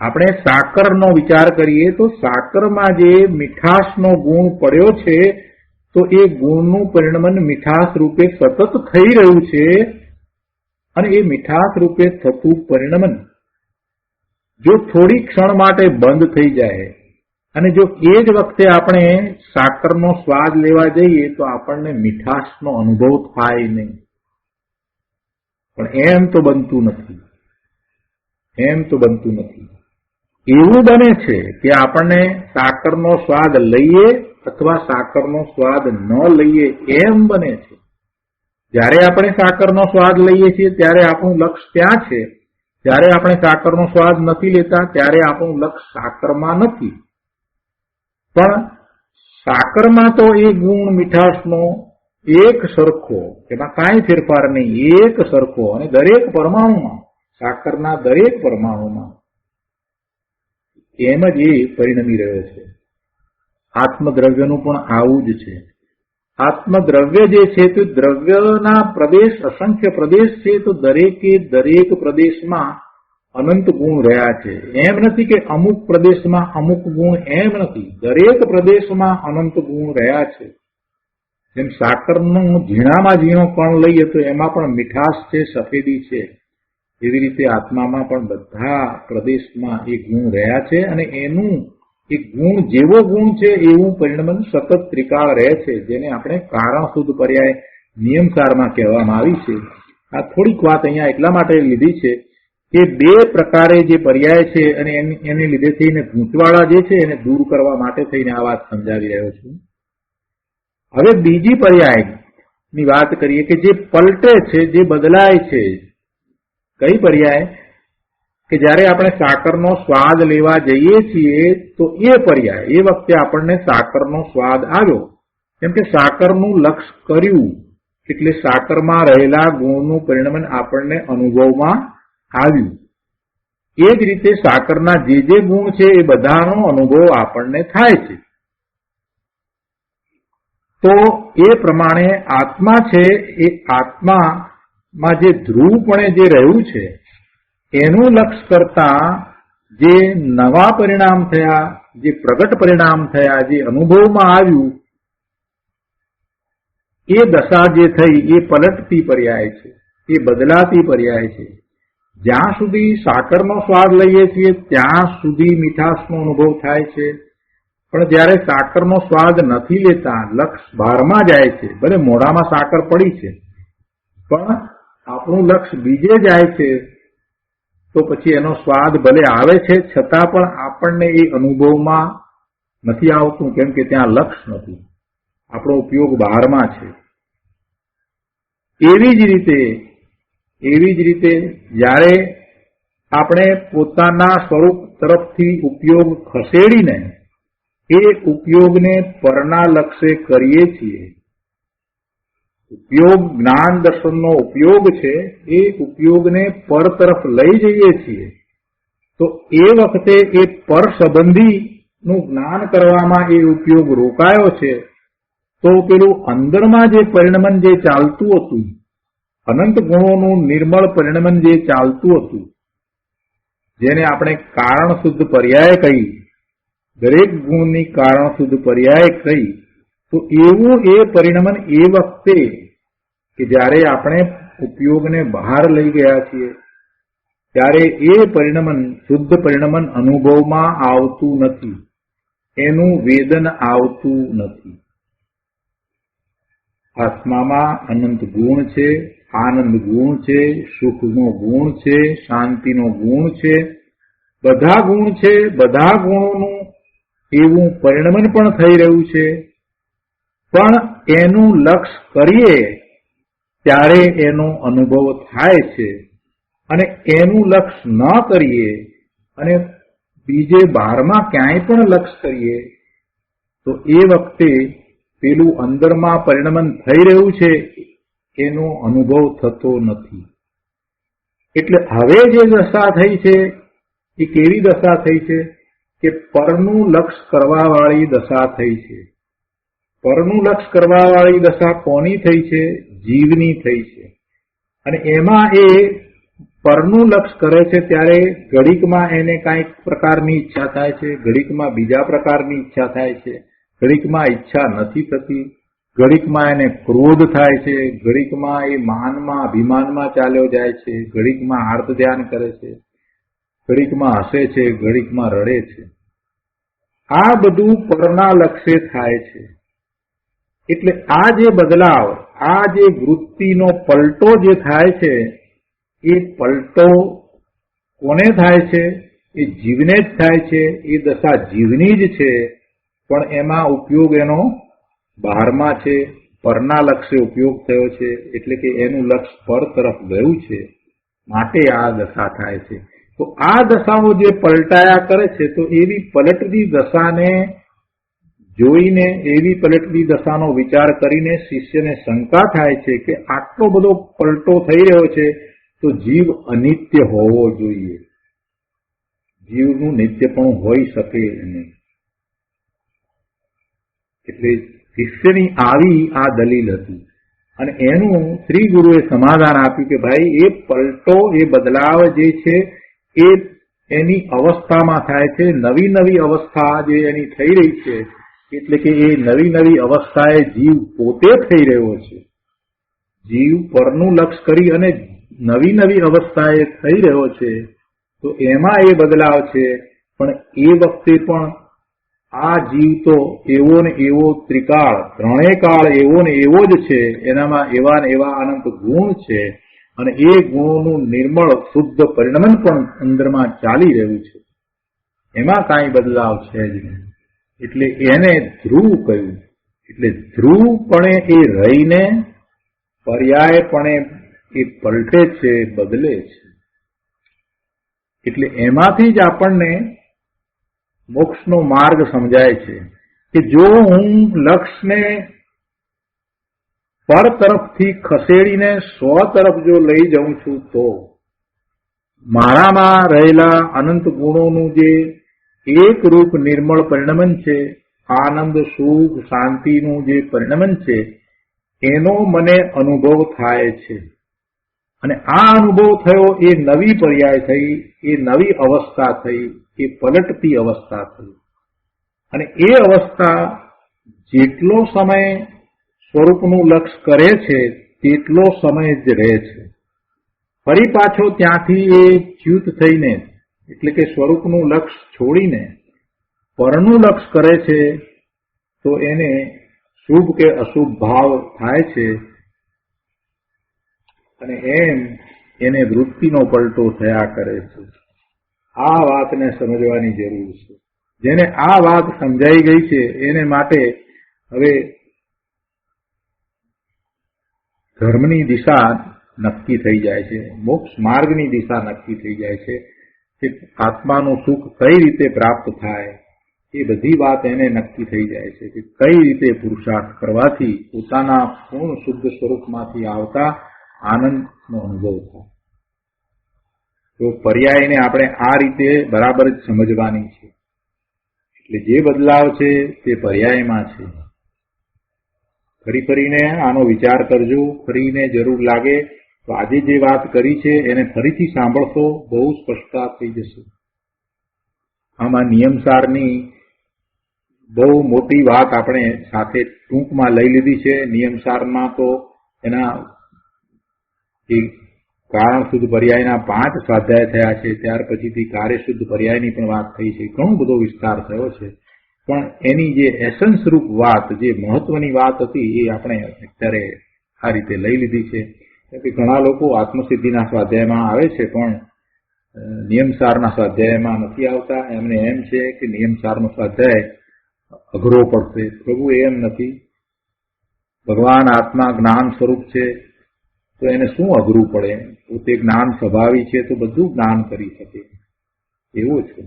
આપણે સાકરનો વિચાર કરીએ તો સાકરમાં જે મીઠાશનો ગુણ પડ્યો છે તો એ ગુણનું પરિણમન મીઠાશ રૂપે સતત થઈ રહ્યું છે. અને એ મીઠાશ રૂપે થતું પરિણમન જો થોડી ક્ષણ માટે બંધ થઈ જાય અને જો એ જ વખતે આપણે સાકરનો સ્વાદ લેવા જઈએ તો આપણને મીઠાશનો અનુભવ થાય નહીં. પણ એમ તો બનતું નથી. એવું બને છે કે આપણને સાકરનો સ્વાદ લઈએ અથવા સાકરનો સ્વાદ ન લઈએ, એમ બને છે. જ્યારે આપણે સાકરનો સ્વાદ લઈએ છીએ ત્યારે આપણું લક્ષ્ય ત્યાં છે. જ્યારે આપણે સાકરનો સ્વાદ નથી લેતા ત્યારે આપણું લક્ષ્ય સાકરમાં નથી. પણ સાકરમાં તો એ ગુણ મીઠાશનો એક સરખો, એમાં કાંઈ ફેરફાર નહીં, એક સરખો, અને દરેક પરમાણુમાં, સાકરના દરેક પરમાણુમાં એમ જ એ પરિણમી રહ્યો છે. આત્મદ્રવ્યનું પણ આવું જ છે. આત્મદ્રવ્ય જે છે તે દ્રવ્યના પ્રદેશ, અસંખ્ય પ્રદેશ છે, તો દરેકે દરેક પ્રદેશમાં અનંત ગુણ રહ્યા છે. એમ નથી કે અમુક પ્રદેશમાં અમુક ગુણ, એમ નથી, દરેક પ્રદેશમાં અનંત ગુણ રહ્યા છે. જેમ સાકરનું ઝીણામાં ઝીણો કણ લઈએ તો એમાં પણ મીઠાશ છે, સફેદી છે, એવી રીતે આત્મામાં પણ બધા પ્રદેશમાં એ ગુણ રહ્યા છે અને એનું એ ગુણ જેવો ગુણ છે એવું પરિણમન સતત ત્રિકાળ રહે છે, જેને આપણે કારણ શુદ્ધ પર્યાય નિયમસારમાં કહેવામાં આવી છે. આ થોડીક વાત અહીંયા એટલા માટે લીધી છે કે બે પ્રકારે જે પર્યાય છે અને એને લીધે થઈને ગૂંચવાડા જે છે એને દૂર કરવા માટે થઈને આ વાત સમજાવી રહ્યો છું. હવે બીજી પર્યાયની વાત કરીએ કે જે પલટે છે, જે બદલાય છે. કઈ પર્યાય? કે જ્યારે આપણે સાકરનો સ્વાદ લેવા જઈએ છીએ તો એ પર્યાય, એ વખતે આપણને સાકરનો સ્વાદ આવ્યો, કેમ કે સાકરનું લક્ષ કર્યું એટલે સાકરમાં રહેલા ગુણનું પરિણમન આપણને અનુભવમાં આવ્યું. એ જ રીતે સાકરના જે ગુણ છે એ બધાનો અનુભવ આપણને થાય છે. તો એ પ્રમાણે આત્મા છે, એ આત્મામાં જે ધ્રુવપણે જે રહ્યું છે એનું લક્ષ કરતા જે નવા પરિણામ થયા, જે પ્રગટ પરિણામ થયા, જે અનુભવમાં આવ્યું, એ દશા જે થઈ એ પલટતી પર્યાય છે, એ બદલાતી પર્યાય છે. જ્યાં સુધી સાકરનો સ્વાદ લઈએ છીએ ત્યાં સુધી મીઠાશનો અનુભવ થાય છે, પણ જ્યારે સાકરનો સ્વાદ નથી લેતા, લક્ષ બહારમાં જાય છે, ભલે મોઢામાં સાકર પડી છે પણ આપણું લક્ષ બીજે જાય છે, તો પછી એનો સ્વાદ ભલે આવે છે છતાં પણ આપણને એ અનુભવમાં નથી આવતું, કેમ કે ત્યાં લક્ષ નથી, આપણો ઉપયોગ બહારમાં છે. એવી જ રીતે જ્યારે આપણે પોતાના સ્વરૂપ તરફથી ઉપયોગ ખસેડીને એ ઉપયોગને પરના લક્ષે કરીએ છીએ, ઉપયોગ જ્ઞાન દર્શનનો ઉપયોગ છે, એ ઉપયોગને પર તરફ લઈ જઈએ છીએ, તો એ વખતે એ પર સંબંધીનું જ્ઞાન કરવામાં એ ઉપયોગ રોકાયો છે. તો પેલું અંદરમાં જે પરિણમન જે ચાલતું હતું, અનંત ગુણોનું નિર્મળ પરિણમન જે ચાલતું હતું, જેને આપણે કારણ શુદ્ધ પર્યાય કહી, દરેક ગુણની કારણ શુદ્ધ પર્યાય કહી, તો એવું એ પરિણમન એ વખતે કે જ્યારે આપણે ઉપયોગને બહાર લઈ ગયા છીએ ત્યારે એ પરિણમન, શુદ્ધ પરિણમન અનુભવમાં આવતું નથી, એનું વેદન આવતું નથી. આત્મામાં અનંત ગુણ છે, આનંદ ગુણ છે, સુખનો ગુણ છે, શાંતિનો ગુણ છે, બધા ગુણ છે. બધા ગુણોનું એવું પરિણમન પણ થઈ રહ્યું છે, પણ એનું લક્ષ કરીએ ત્યારે એનો અનુભવ થાય છે, અને એનું લક્ષ ન કરીએ અને બીજે બહારમાં ક્યાંય પણ લક્ષ કરીએ તો એ વખતે પેલું અંદરમાં પરિણમન થઈ રહ્યું છે એનો અનુભવ થતો નથી. એટલે હવે જે દશા થઈ છે એ કેવી દશા થઈ છે કે પરનું લક્ષ કરવાવાળી દશા થઈ છે. પરનું લક્ષ કરવાવાળી દશા કોની થઈ છે? જીવની થઈ છે. અને એમાં એ પરનું લક્ષ કરે છે ત્યારે ઘડીકમાં એને કાંઈક પ્રકારની ઈચ્છા થાય છે, ઘડીકમાં બીજા પ્રકારની ઈચ્છા થાય છે, ઘડીકમાં ઈચ્છા નથી થતી, ઘડીકમાં એને ક્રોધ થાય છે, ઘડીકમાં એ માનમાં અભિમાનમાં ચાલ્યો જાય છે, ઘડીકમાં આર્ત ધ્યાન કરે છે, ઘડીકમાં હસે છે, ઘડીકમાં રડે છે. આ બધું પરના લક્ષે થાય છે. એટલે આ જે બદલાવ, આ જે વૃત્તિનો પલટો જે થાય છે, એ પલટો કોને થાય છે? એ જીવને જ થાય છે. એ દશા જીવની જ છે, પણ એમાં ઉપયોગ એનો બહારમાં છે, પરના લક્ષ્ય ઉપયોગ થયો છે, એટલે કે એનું લક્ષ પર તરફ ગયું છે, માટે આ દશા થાય છે. તો આ દશાઓ જે પલટાયા કરે છે, તો એવી પલટતી દશાને જોઈને, એવી પલટતી દશાનો વિચાર કરીને શિષ્યને શંકા થાય છે કે આટલો બધો પલટો થઈ રહ્યો છે તો જીવ અનિત્ય હોવો જોઈએ, જીવનું નિત્યપણું હોઈ શકે નહીં. એટલે શિષ્યની આવી આ દલીલ હતી અને એનું શ્રી ગુરુએ સમાધાન આપ્યું કે ભાઈ એ પલટો, એ બદલાવ જે છે એ એની અવસ્થામાં થાય છે. નવી નવી અવસ્થા જે એની થઈ રહી છે, એટલે કે એ નવી નવી અવસ્થાએ જીવ પોતે થઈ રહ્યો છે. જીવ પરનું લક્ષ કરી અને નવી નવી અવસ્થાએ થઈ રહ્યો છે, તો એમાં એ બદલાવ છે. પણ એ વખતે પણ આ જીવ તો એવો ને એવો ત્રિકાળ, ત્રણેય કાળ એવો ને એવો જ છે, એનામાં એવા ને એવા અનંત ગુણ છે, અને એ ગુણોનું નિર્મળ શુદ્ધ પરિણમન પણ અંદરમાં ચાલી રહ્યું છે, એમાં કાંઈ બદલાવ છે જ નહીં. એટલે એને ધ્રુવ કહ્યું. એટલે ધ્રુવપણે એ રહીને પર્યાયપણે એ પલટે છે, બદલે છે. એટલે એમાંથી જ આપણને મોક્ષનો માર્ગ સમજાય છે કે જો હું લક્ષ્યને પર તરફથી ખસેડીને સ્વ તરફ જો લઈ જાઉં છું તો મારામાં રહેલા અનંત ગુણોનું જે એક રૂપ નિર્મળ પરિણમન છે, આનંદ સુખ શાંતિનું જે પરિણમન છે, એનો મને અનુભવ થાય છે. અને આ અનુભવ થયો એ નવી પર્યાય થઈ, એ નવી અવસ્થા થઈ, એ પલટતી અવસ્થા થઈ. અને એ અવસ્થા જેટલો સમય સ્વરૂપનું લક્ષ્ય કરે છે તેટલો સમય જ રહે છે. ફરી પાછો ત્યાંથી એ ચ્યુત થઈને, એટલે કે સ્વરૂપનું લક્ષ્ય છોડીને પરનું લક્ષ્ય કરે છે તો એને શુભ કે અશુભ ભાવ થાય છે, અને એમ એને વૃત્તિનો પલટો થયા કરે છે. આ વાતને સમજવાની જરૂર છે. જેને આ વાત સમજાઈ ગઈ છે એને માટે હવે ધર્મની દિશા નક્કી થઈ જાય છે, મોક્ષ માર્ગની દિશા નક્કી થઈ જાય છે કે આત્માનું સુખ કઈ રીતે પ્રાપ્ત થાય, એ બધી વાત એને નક્કી થઈ જાય છે કે કઈ રીતે પુરુષાર્થ કરવાથી પોતાના પૂર્ણ શુદ્ધ સ્વરૂપમાંથી આવતા આનંદનો અનુભવ થાય. તો પર્યાયને આપણે આ રીતે બરાબર જ સમજવાની છે. એટલે જે બદલાવ છે તે પર્યાયમાં છે. ફરી ફરીને આનો વિચાર કરજો. ફરીને જરૂર લાગે તો આજે જે વાત કરી છે એને ફરીથી સાંભળશો, બહુ સ્પષ્ટતા થઈ જશે. આમાં નિયમસારની બહુ મોટી વાત આપણે સાથે ટૂંકમાં લઈ લીધી છે. નિયમસારમાં તો એના કારણ શુદ્ધ પર્યાયના 5 સ્વાધ્યાય થયા છે, ત્યાર પછીથી કાર્ય શુદ્ધ પર્યાયની પણ વાત થઈ છે. ઘણો બધો વિસ્તાર થયો છે, પણ એની જે એસન્સ રૂપ વાત, જે મહત્વની વાત હતી, એ આપણે અત્યારે આ રીતે લઈ લીધી છે. કે ઘણા લોકો આત્મસિદ્ધિના સ્વાધ્યાયમાં આવે છે પણ નિયમસારના સ્વાધ્યાયમાં નથી આવતા. એમને એમ છે કે નિયમસારનો સ્વાધ્યાય અઘરો પડશે. પ્રભુ એમ નથી. ભગવાન આત્મા જ્ઞાન સ્વરૂપ છે તો એને શું અઘરું પડે? પોતે જ્ઞાન સ્વભાવી છે તો બધું જ્ઞાન કરી શકે એવું છે.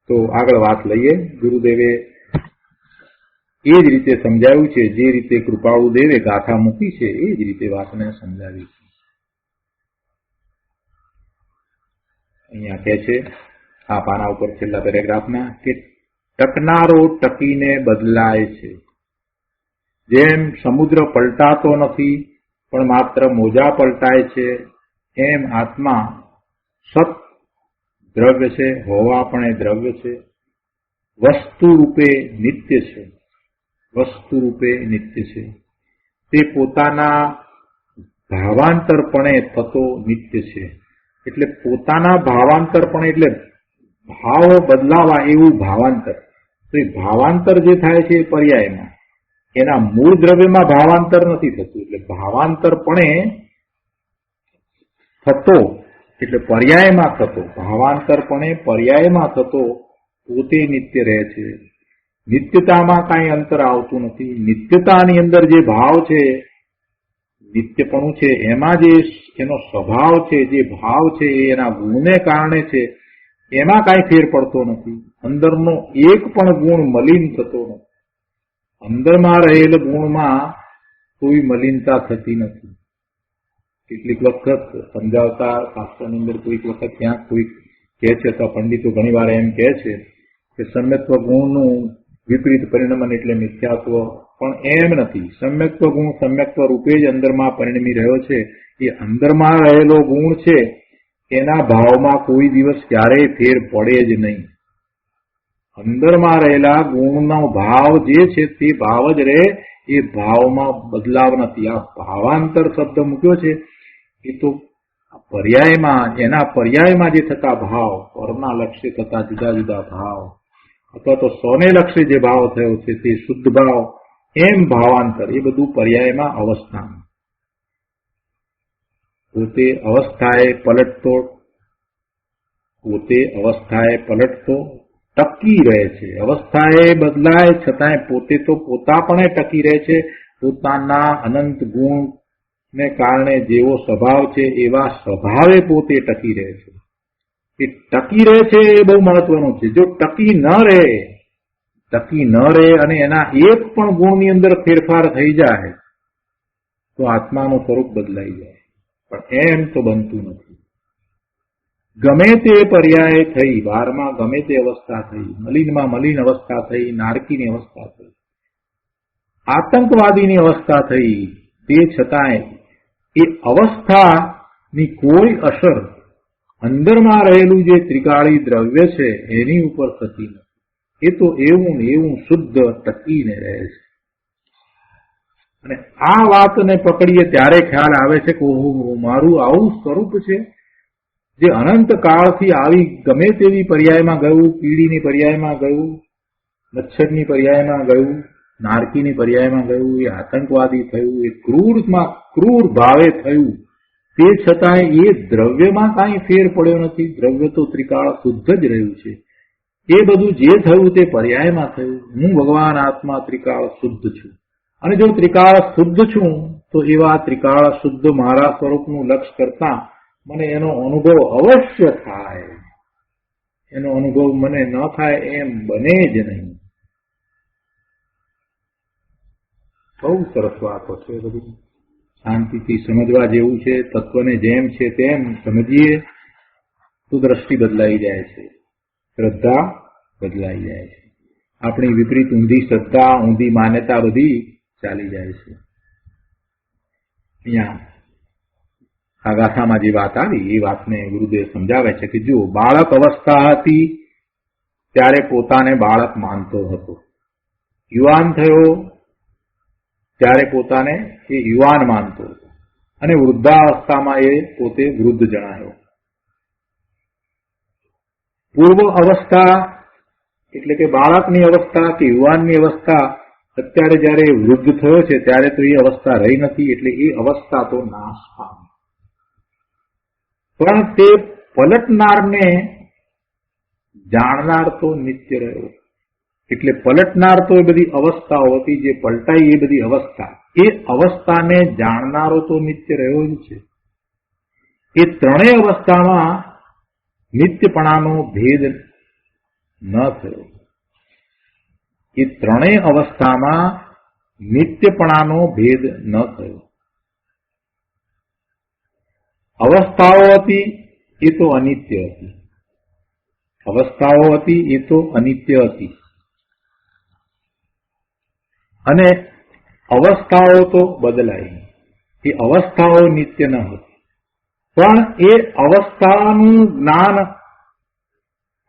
તો આગળ વાત લઈએ. ગુરુદેવે એ જ રીતે સમજાવ્યું છે, જે રીતે કૃપાળુ દેવે ગાથા મૂકી છે એ જ રીતે વાતને સમજાવી છે. અહીંયા કહે છે આ પાના ઉપર છેલ્લા પેરેગ્રાફના કે ટકનારો ટકીને બદલાય છે. જેમ સમુદ્ર પલટાતો નથી પણ માત્ર મોજા પલટાય છે, એમ આત્મા સત દ્રવ્ય છે, હોવા પણ એ દ્રવ્ય છે, વસ્તુ રૂપે નિત્ય છે. વસ્તુ રૂપે નિત્ય છે. તે પોતાના ભાવાંતરપણે થતો નિત્ય છે. એટલે પોતાના ભાવાંતરપણે એટલે ભાવ બદલાવા એવું ભાવાંતર. તો એ ભાવાંતર જે થાય છે એ પર્યાયમાં, એના મૂળ દ્રવ્યમાં ભાવાંતર નથી થતું. એટલે ભાવાંતરપણે થતો એટલે પર્યાયમાં થતો, ભાવાંતરપણે પર્યાયમાં થતો પોતે નિત્ય રહે છે. નિત્યતામાં કાંઈ અંતર આવતું નથી. નિત્યતાની અંદર જે ભાવ છે, નિત્યપણું છે, એમાં જે એનો સ્વભાવ છે, જે ભાવ છે, એના ગુણને કારણે છે, એમાં કાંઈ ફેર પડતો નથી. અંદરનો એક પણ ગુણ મલિન થતો નથી. અંદરમાં રહેલ ગુણમાં કોઈ મલિનતા થતી નથી. કેટલીક વખત સમજાવતા શાસ્ત્રની અંદર કોઈક વખત ક્યાંક કોઈક કહે છે, તો પંડિતો ઘણી વાર એમ કહે છે કે સમ્યક્ત્વ ગુણનું વિપરીત પરિણમન એટલે મિથ્યાત્વ. પણ એમ નથી. સમ્યક્ત્વ ગુણ સમ્યક્ત્વ રૂપે જ અંદરમાં પરિણમી રહ્યો છે. એ અંદરમાં રહેલો ગુણ છે એના ભાવમાં કોઈ દિવસ ક્યારેય ફેર પડે જ નહીં. અંદરમાં રહેલા ગુણનો ભાવ જે છે તે ભાવ જ રહે, એ ભાવમાં બદલાવ નથી. આ ભાવાંતર શબ્દ મૂક્યો છે એ તો પર્યાયમાં, એના પર્યાયમાં જે થતા ભાવ, પરના લક્ષ્ય થતા જુદા જુદા ભાવ, અથવા તો સોને લક્ષી જે ભાવ થયો છે તે શુદ્ધ ભાવ, એમ ભાવાંતર, એ બધું પર્યાયમાં અવસ્થામાં. પોતે અવસ્થાએ પલટતો ટકી રહે છે. અવસ્થાએ બદલાય છતાંય પોતે તો પોતાપણે ટકી રહે છે. પોતાના અનંત ગુણ ને કારણે જેવો સ્વભાવ છે એવા સ્વભાવે પોતે ટકી રહે છે. એ ટકી રહે છે એ બહુ મહત્વનું છે. જો ટકી ન રહે અને એના એક પણ ગુણની અંદર ફેરફાર થઈ જાય તો આત્માનું સ્વરૂપ બદલાઈ જાય. પણ એમ તો બનતું નથી. ગમે તે પર્યાય થઈ, 12માં ગમે તે અવસ્થા થઈ, મલિનમાં મલિન અવસ્થા થઈ, નારકીની અવસ્થા થઈ, આતંકવાદીની અવસ્થા થઈ, તે છતાંય એ અવસ્થાની કોઈ અસર અંદરમાં રહેલું જે ત્રિકાળી દ્રવ્ય છે એની ઉપર થતી નથી. એ તો એવું ને એવું શુદ્ધ ટકીને રહે છે. અને આ વાતને પકડીએ ત્યારે ખ્યાલ આવે છે કે ઓહો, મારું આવું સ્વરૂપ છે જે અનંત કાળથી આવી ગમે તેવી પર્યાયમાં ગયું, કીડીની પર્યાયમાં ગયું, મચ્છરની પર્યાયમાં ગયું, નારકીની પર્યાયમાં ગયું, એ આતંકવાદી થયું, એ ક્રૂર ભાવે થયું, તે છતાંય એ દ્રવ્યમાં કાંઈ ફેર પડ્યો નથી. દ્રવ્ય તો ત્રિકાળ શુદ્ધ જ રહ્યું છે. એ બધું જે થયું તે પર્યાયમાં થયું. હું ભગવાન આત્મા ત્રિકાળ શુદ્ધ છું. અને જો ત્રિકાળ શુદ્ધ છું તો એવા ત્રિકાળ શુદ્ધ મારા સ્વરૂપનું લક્ષ કરતા મને એનો અનુભવ અવશ્ય થાય. એનો અનુભવ મને ન થાય એમ બને જ નહીં. બહુ સરસ વાતો છે. બધી શાંતિથી સમજવા જેવું છે. તત્વને જેમ છે તેમ સમજીએ તો દ્રષ્ટિ બદલાઈ જાય છે, શ્રદ્ધા બદલાઈ જાય છે. આપણી વિપરીત ઊંધી શ્રદ્ધા, ઊંધી માન્યતા બધી ચાલી જાય છે. અહીંયા આ ગાથામાં જે વાત આવી એ વાતને ગુરુદેવ સમજાવે છે કે જો બાળક અવસ્થા હતી ત્યારે પોતાને બાળક માનતો હતો, યુવાન થયો ત્યારે પોતાને એ યુવાન માનતો હતો, અને વૃદ્ધાવસ્થામાં એ પોતે વૃદ્ધ જણાયો. પૂર્વ અવસ્થા એટલે કે બાળકની અવસ્થા કે યુવાનની અવસ્થા અત્યારે જયારે વૃદ્ધ થયો છે ત્યારે તો એ અવસ્થા રહી નથી. એટલે એ અવસ્થા તો નાશ પામી. પણ તે પલટનારને જાણનાર તો નિત્ય રહ્યો. એટલે પલટનાર તો એ બધી અવસ્થાઓ હતી, જે પલટાઈ એ બધી અવસ્થા, એ અવસ્થાને જાણનારો તો નિત્ય રહ્યો જ છે. એ ત્રણેય અવસ્થામાં નિત્યપણાનો ભેદ ન થયો. એ ત્રણેય અવસ્થામાં નિત્યપણાનો ભેદ ન થયો. અવસ્થાઓ હતી એ તો અનિત્ય હતી. અવસ્થાઓ હતી એ તો અનિત્ય હતી. અને અવસ્થાઓ તો બદલાઈ. એ અવસ્થાઓ નિત્ય ન હતી. પણ એ અવસ્થાનું જ્ઞાન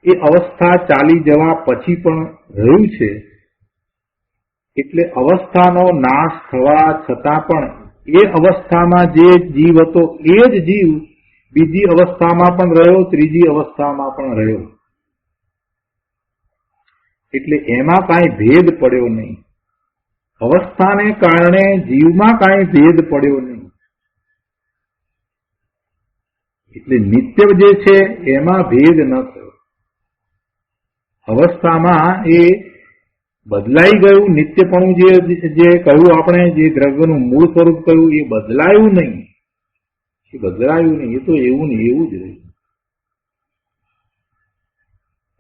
એ અવસ્થા ચાલી જવા પછી પણ રહ્યું છે. એટલે અવસ્થાનો નાશ થવા છતાં પણ એ અવસ્થામાં જે જીવ હતો એ જ જીવ બીજી અવસ્થામાં પણ રહ્યો, ત્રીજી અવસ્થામાં પણ રહ્યો. એટલે એમાં કાંઈ ભેદ પડ્યો નહીં. અવસ્થાને કારણે જીવમાં કાંઈ ભેદ પડ્યો નહીં. એટલે નિત્ય જે છે એમાં ભેદ ન થયો. અવસ્થામાં એ બદલાઈ ગયું. નિત્યપણું જે કહ્યું આપણે, જે દ્રવ્યનું મૂળ સ્વરૂપ કહ્યું, એ બદલાયું નહીં. એ બદલાયું નહીં. એ તો એવું ને એવું જ રહ્યું.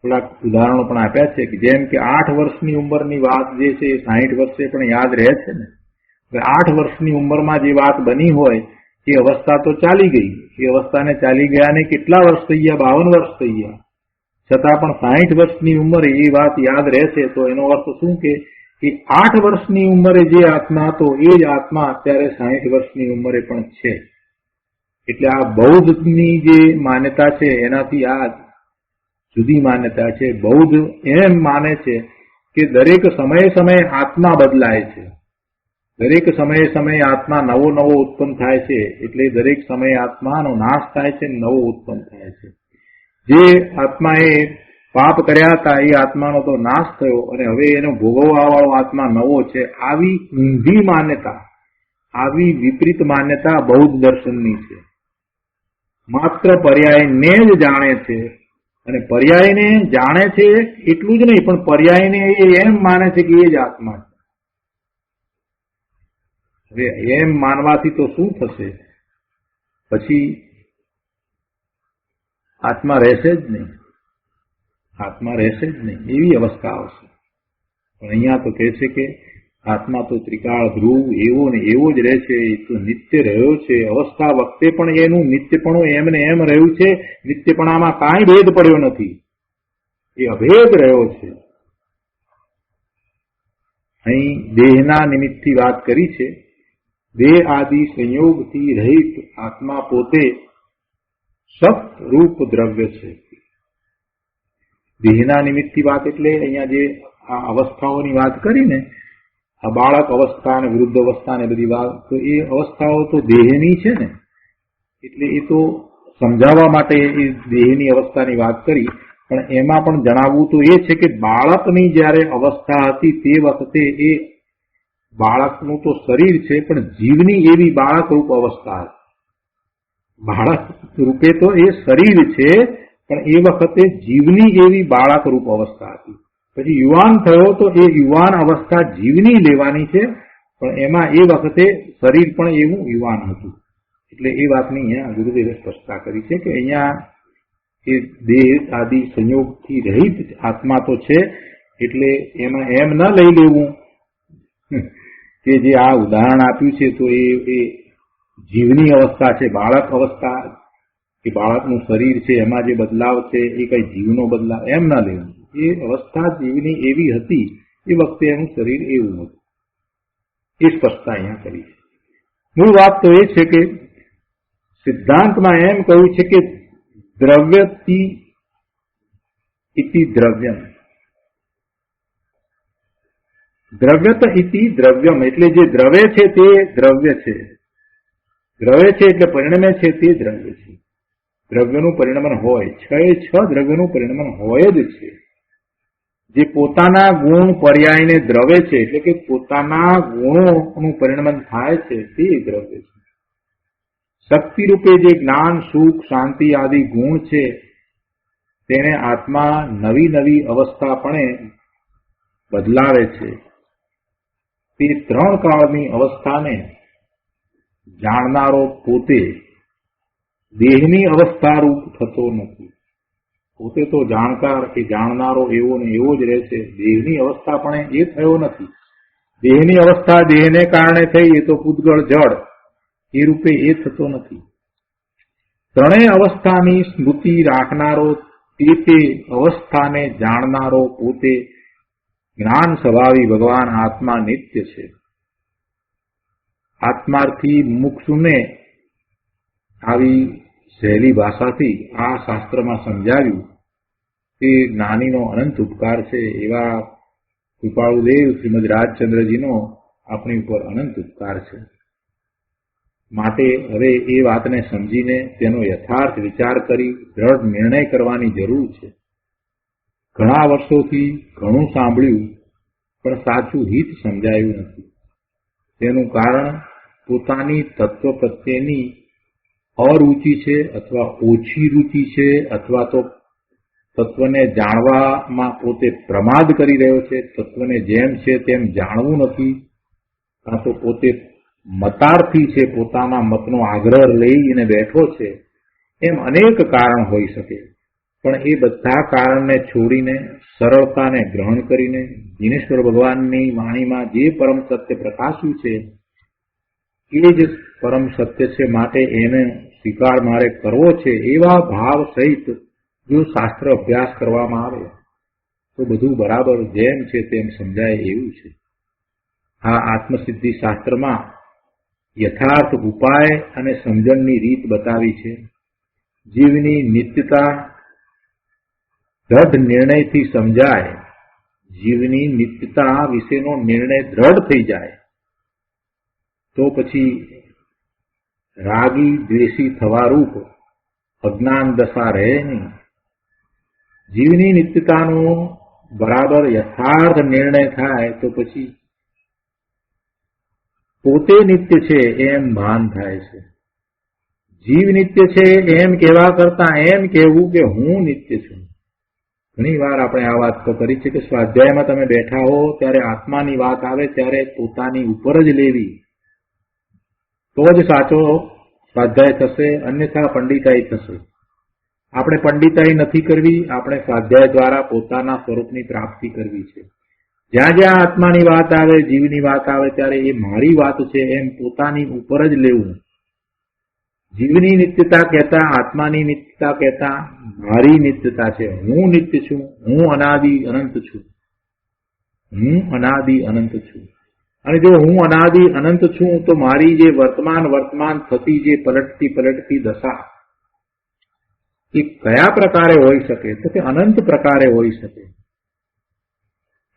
થોડાક ઉદાહરણો પણ આપ્યા છે કે જેમ કે 8 વર્ષની ઉંમરની વાત જે છે એ 60 વર્ષે પણ યાદ રહે છે ને. હવે 8 વર્ષની ઉંમરમાં જે વાત બની હોય એ અવસ્થા તો ચાલી ગઈ. એ અવસ્થાને ચાલી ગયાને કેટલા વર્ષ થઈ ગયા? 52 વર્ષ થઈ ગયા. છતાં પણ 60 વર્ષની ઉંમરે એ વાત યાદ રહેશે. તો એનો અર્થ શું કે 8 વર્ષની ઉંમરે જે આત્મા હતો એ જ આત્મા અત્યારે 60 વર્ષની ઉંમરે પણ છે. એટલે આ બૌદ્ધની જે માન્યતા છે એનાથી આ જુદી માન્યતા છે. બૌદ્ધ એમ માને છે કે દરેક સમયે સમયે આત્મા બદલાય છે. દરેક સમયે સમયે આત્મા નવો નવો ઉત્પન્ન થાય છે. એટલે દરેક સમયે આત્માનો નાશ થાય છે, નવો ઉત્પન્ન થાય છે. જે આત્માએ પાપ કર્યા હતા એ આત્માનો તો નાશ થયો અને હવે એનો ભોગવવાવાળો આત્મા નવો છે. આવી ઊંધી માન્યતા, આવી વિપરીત માન્યતા બૌદ્ધ દર્શનની છે. માત્ર પર્યાયને જ જાણે છે, અને પર્યાયને જાણે છે એટલું જ નહીં, પણ પર્યાયને એ એમ માને છે કે એ જ આત્મા છે. હવે એમ માનવાથી તો શું થશે? પછી આત્મા રહેશે જ નહીં, આત્મા રહેશે જ નહીં, એવી અવસ્થા આવશે. પણ અહીંયા તો કહે છે કે આત્મા તો ત્રિકાળ ધ્રુવ એવો ને એવો જ રહે છે, એ તો નિત્ય રહ્યો છે. અવસ્થા વખતે પણ એનું નિત્યપણું એમને એમ રહ્યું છે, નિત્યપણામાં કાંઈ ભેદ પડ્યો નથી, એ અભેદ રહ્યો છે. અહીં દેહના નિમિત્તથી વાત કરી છે. દેહ આદિ સંયોગથી રહિત આત્મા પોતે સત રૂપ દ્રવ્ય છે. દેહના નિમિત્તથી વાત એટલે અહીંયા જે આ અવસ્થાઓની વાત કરીને, આ બાળક અવસ્થા અને વૃદ્ધ અવસ્થા ને બધી વાત, તો એ અવસ્થાઓ તો દેહની છે ને, એટલે એ તો સમજાવવા માટે એ દેહની અવસ્થાની વાત કરી. પણ એમાં પણ જણાવવું તો એ છે કે બાળકની જ્યારે અવસ્થા હતી તે વખતે એ બાળકનું તો શરીર છે, પણ જીવની એવી બાળક રૂપ અવસ્થા હતી. બાળક રૂપે તો એ શરીર છે, પણ એ વખતે જીવની એવી બાળક રૂપ અવસ્થા હતી. પછી યુવાન થયો તો એ યુવાન અવસ્થા જીવની લેવાની છે, પણ એમાં એ વખતે શરીર પણ એવું યુવાન હતું. એટલે એ વાતની અહીંયા ગુરુદેવે સ્પષ્ટતા કરી છે કે અહીંયા એ દેહ આદિ સંયોગથી રહિત આત્મા તો છે, એટલે એમાં એમ ન લઈ લેવું કે જે આ ઉદાહરણ આપ્યું છે તો એ જીવની અવસ્થા છે, બાળક અવસ્થા કે બાળકનું શરીર છે એમાં જે બદલાવ છે એ કઈ જીવનો બદલાવ એમ ન લેવું. એ અવસ્થા જીવની એવી હતી, એ વખતે એનું શરીર એવું હતું. એ સ્પષ્ટતા અહીંયા કરી છે. મૂળ વાત તો એ છે કે સિદ્ધાંતમાં એમ કહ્યું છે કે દ્રવ્યથી ઇતિ દ્રવ્યમ, દ્રવ્યત ઇતિ દ્રવ્યમ એટલે જે દ્રવ્ય છે તે દ્રવ્ય છે. દ્રવ્ય છે એટલે પરિણમે છે તે દ્રવ્ય છે. દ્રવ્યનું પરિણમન હોય, છ દ્રવ્યનું પરિણમન હોય જ છે. જે પોતાના ગુણ પર્યાયને દ્રવ્ય છે, એટલે કે પોતાના ગુણોનું પરિણમન થાય છે તે દ્રવ્ય છે. શક્તિ રૂપે જે જ્ઞાન, સુખ, શાંતિ આદિ ગુણ છે તેને આત્મા નવી નવી અવસ્થાપણે બદલાવે છે. તે ત્રણ કાળની અવસ્થાને જાણનારો પોતે દેહની અવસ્થા રૂપ થતો નથી. પોતે તો જાણકાર કે જાણનારો એવો ને એવો જ રહેશે, દેહની અવસ્થા પણ એ થયો નથી. દેહની અવસ્થા દેહને કારણે થઈ, એ તો પૂતગળ જડ એ રૂપે એ થતો નથી. ત્રણેય અવસ્થાની સ્મૃતિ રાખનારો તે અવસ્થાને જાણનારો પોતે જ્ઞાન સ્વભાવી ભગવાન આત્મા નિત્ય છે. આત્માર્થી મુક્ષુને આવી સહેલી ભાષાથી આ શાસ્ત્રમાં સમજાવ્યું તે જ્ઞાનીનો અનંત ઉપકાર છે. એવા કૃપાળુદેવ શ્રીમદ રાજચંદ્રજીનો આપણી ઉપર અનંત ઉપકાર છે. માટે હવે એ વાતને સમજીને તેનો યથાર્થ વિચાર કરી દ્રઢ નિર્ણય કરવાની જરૂર છે. ઘણા વર્ષોથી ઘણું સાંભળ્યું પણ સાચું હિત સમજાયું નથી. તેનું કારણ પોતાની તત્વ પ્રત્યેની અરુચિ છે, અથવા ઓછી રુચિ છે, અથવા તો તત્વને જાણવામાં પોતે પ્રમાદ કરી રહ્યો છે. તત્વને જેમ છે તેમ જાણવું નથી, કાં તો પોતે મતાર્થી છે, પોતાના મતનો આગ્રહ લઈને બેઠો છે. એમ અનેક કારણ હોઈ શકે. પણ એ બધા કારણને છોડીને સરળતાને ગ્રહણ કરીને દિનેશ્વર ભગવાનની વાણીમાં જે પરમ સત્ય પ્રકાશ્યું છે એ જ પરમ સત્ય છે, માટે એને સ્વીકાર મારે કરવો છે. એવા ભાવ સહિત જો શાસ્ત્ર અભ્યાસ કરવામાં આવે તો બધું બરાબર જેમ છે તેમ સમજાય એવું છે. આ આત્મસિદ્ધિ શાસ્ત્રમાં યથાર્થ ઉપાય અને સમજણની રીત બતાવી છે. જીવની નિત્યતા દ્રઢ નિર્ણયથી સમજાય, જીવની નિત્યતા વિશેનો નિર્ણય દ્રઢ થઈ જાય તો પછી રાગી દ્વેષી થવા રૂપ અજ્ઞાન દશા રહે નહીં. જીવની નિત્યતાનો બરાબર યથાર્થ નિર્ણય થાય તો પછી પોતે નિત્ય છે એમ ભાન થાય છે. જીવ નિત્ય છે એમ કહેવા કરતા એમ કહેવું કે હું નિત્ય છું. ઘણી વાર આપણે આ વાત તો કરી છે કે સ્વાધ્યાયમાં તમે બેઠા હો ત્યારે આત્માની વાત આવે ત્યારે પોતાની ઉપર જ લેવી તો જ સાચો સ્વાધ્યાય થશે, અન્યથા પંડિતાઈ થશે. આપણે પંડિતાઈ નથી કરવી, આપણે સ્વાધ્યાય દ્વારા પોતાના સ્વરૂપની પ્રાપ્તિ કરવી છે. જ્યાં જ્યાં આત્માની વાત આવે, જીવની વાત આવે ત્યારે એ મારી વાત છે એમ પોતાની ઉપર જ લેવું. જીવની નિત્યતા કહેતા, આત્માની નિત્યતા કહેતા મારી નિત્યતા છે. હું નિત્ય છું, હું અનાદિ અનંત છું, હું અનાદિ અનંત છું. અને જો હું અનાદિ અનંત છું તો મારી જે વર્તમાન થતી જે પલટતી દશા એ કયા પ્રકારે હોઈ શકે? તો કે અનંત પ્રકારે હોઈ શકે.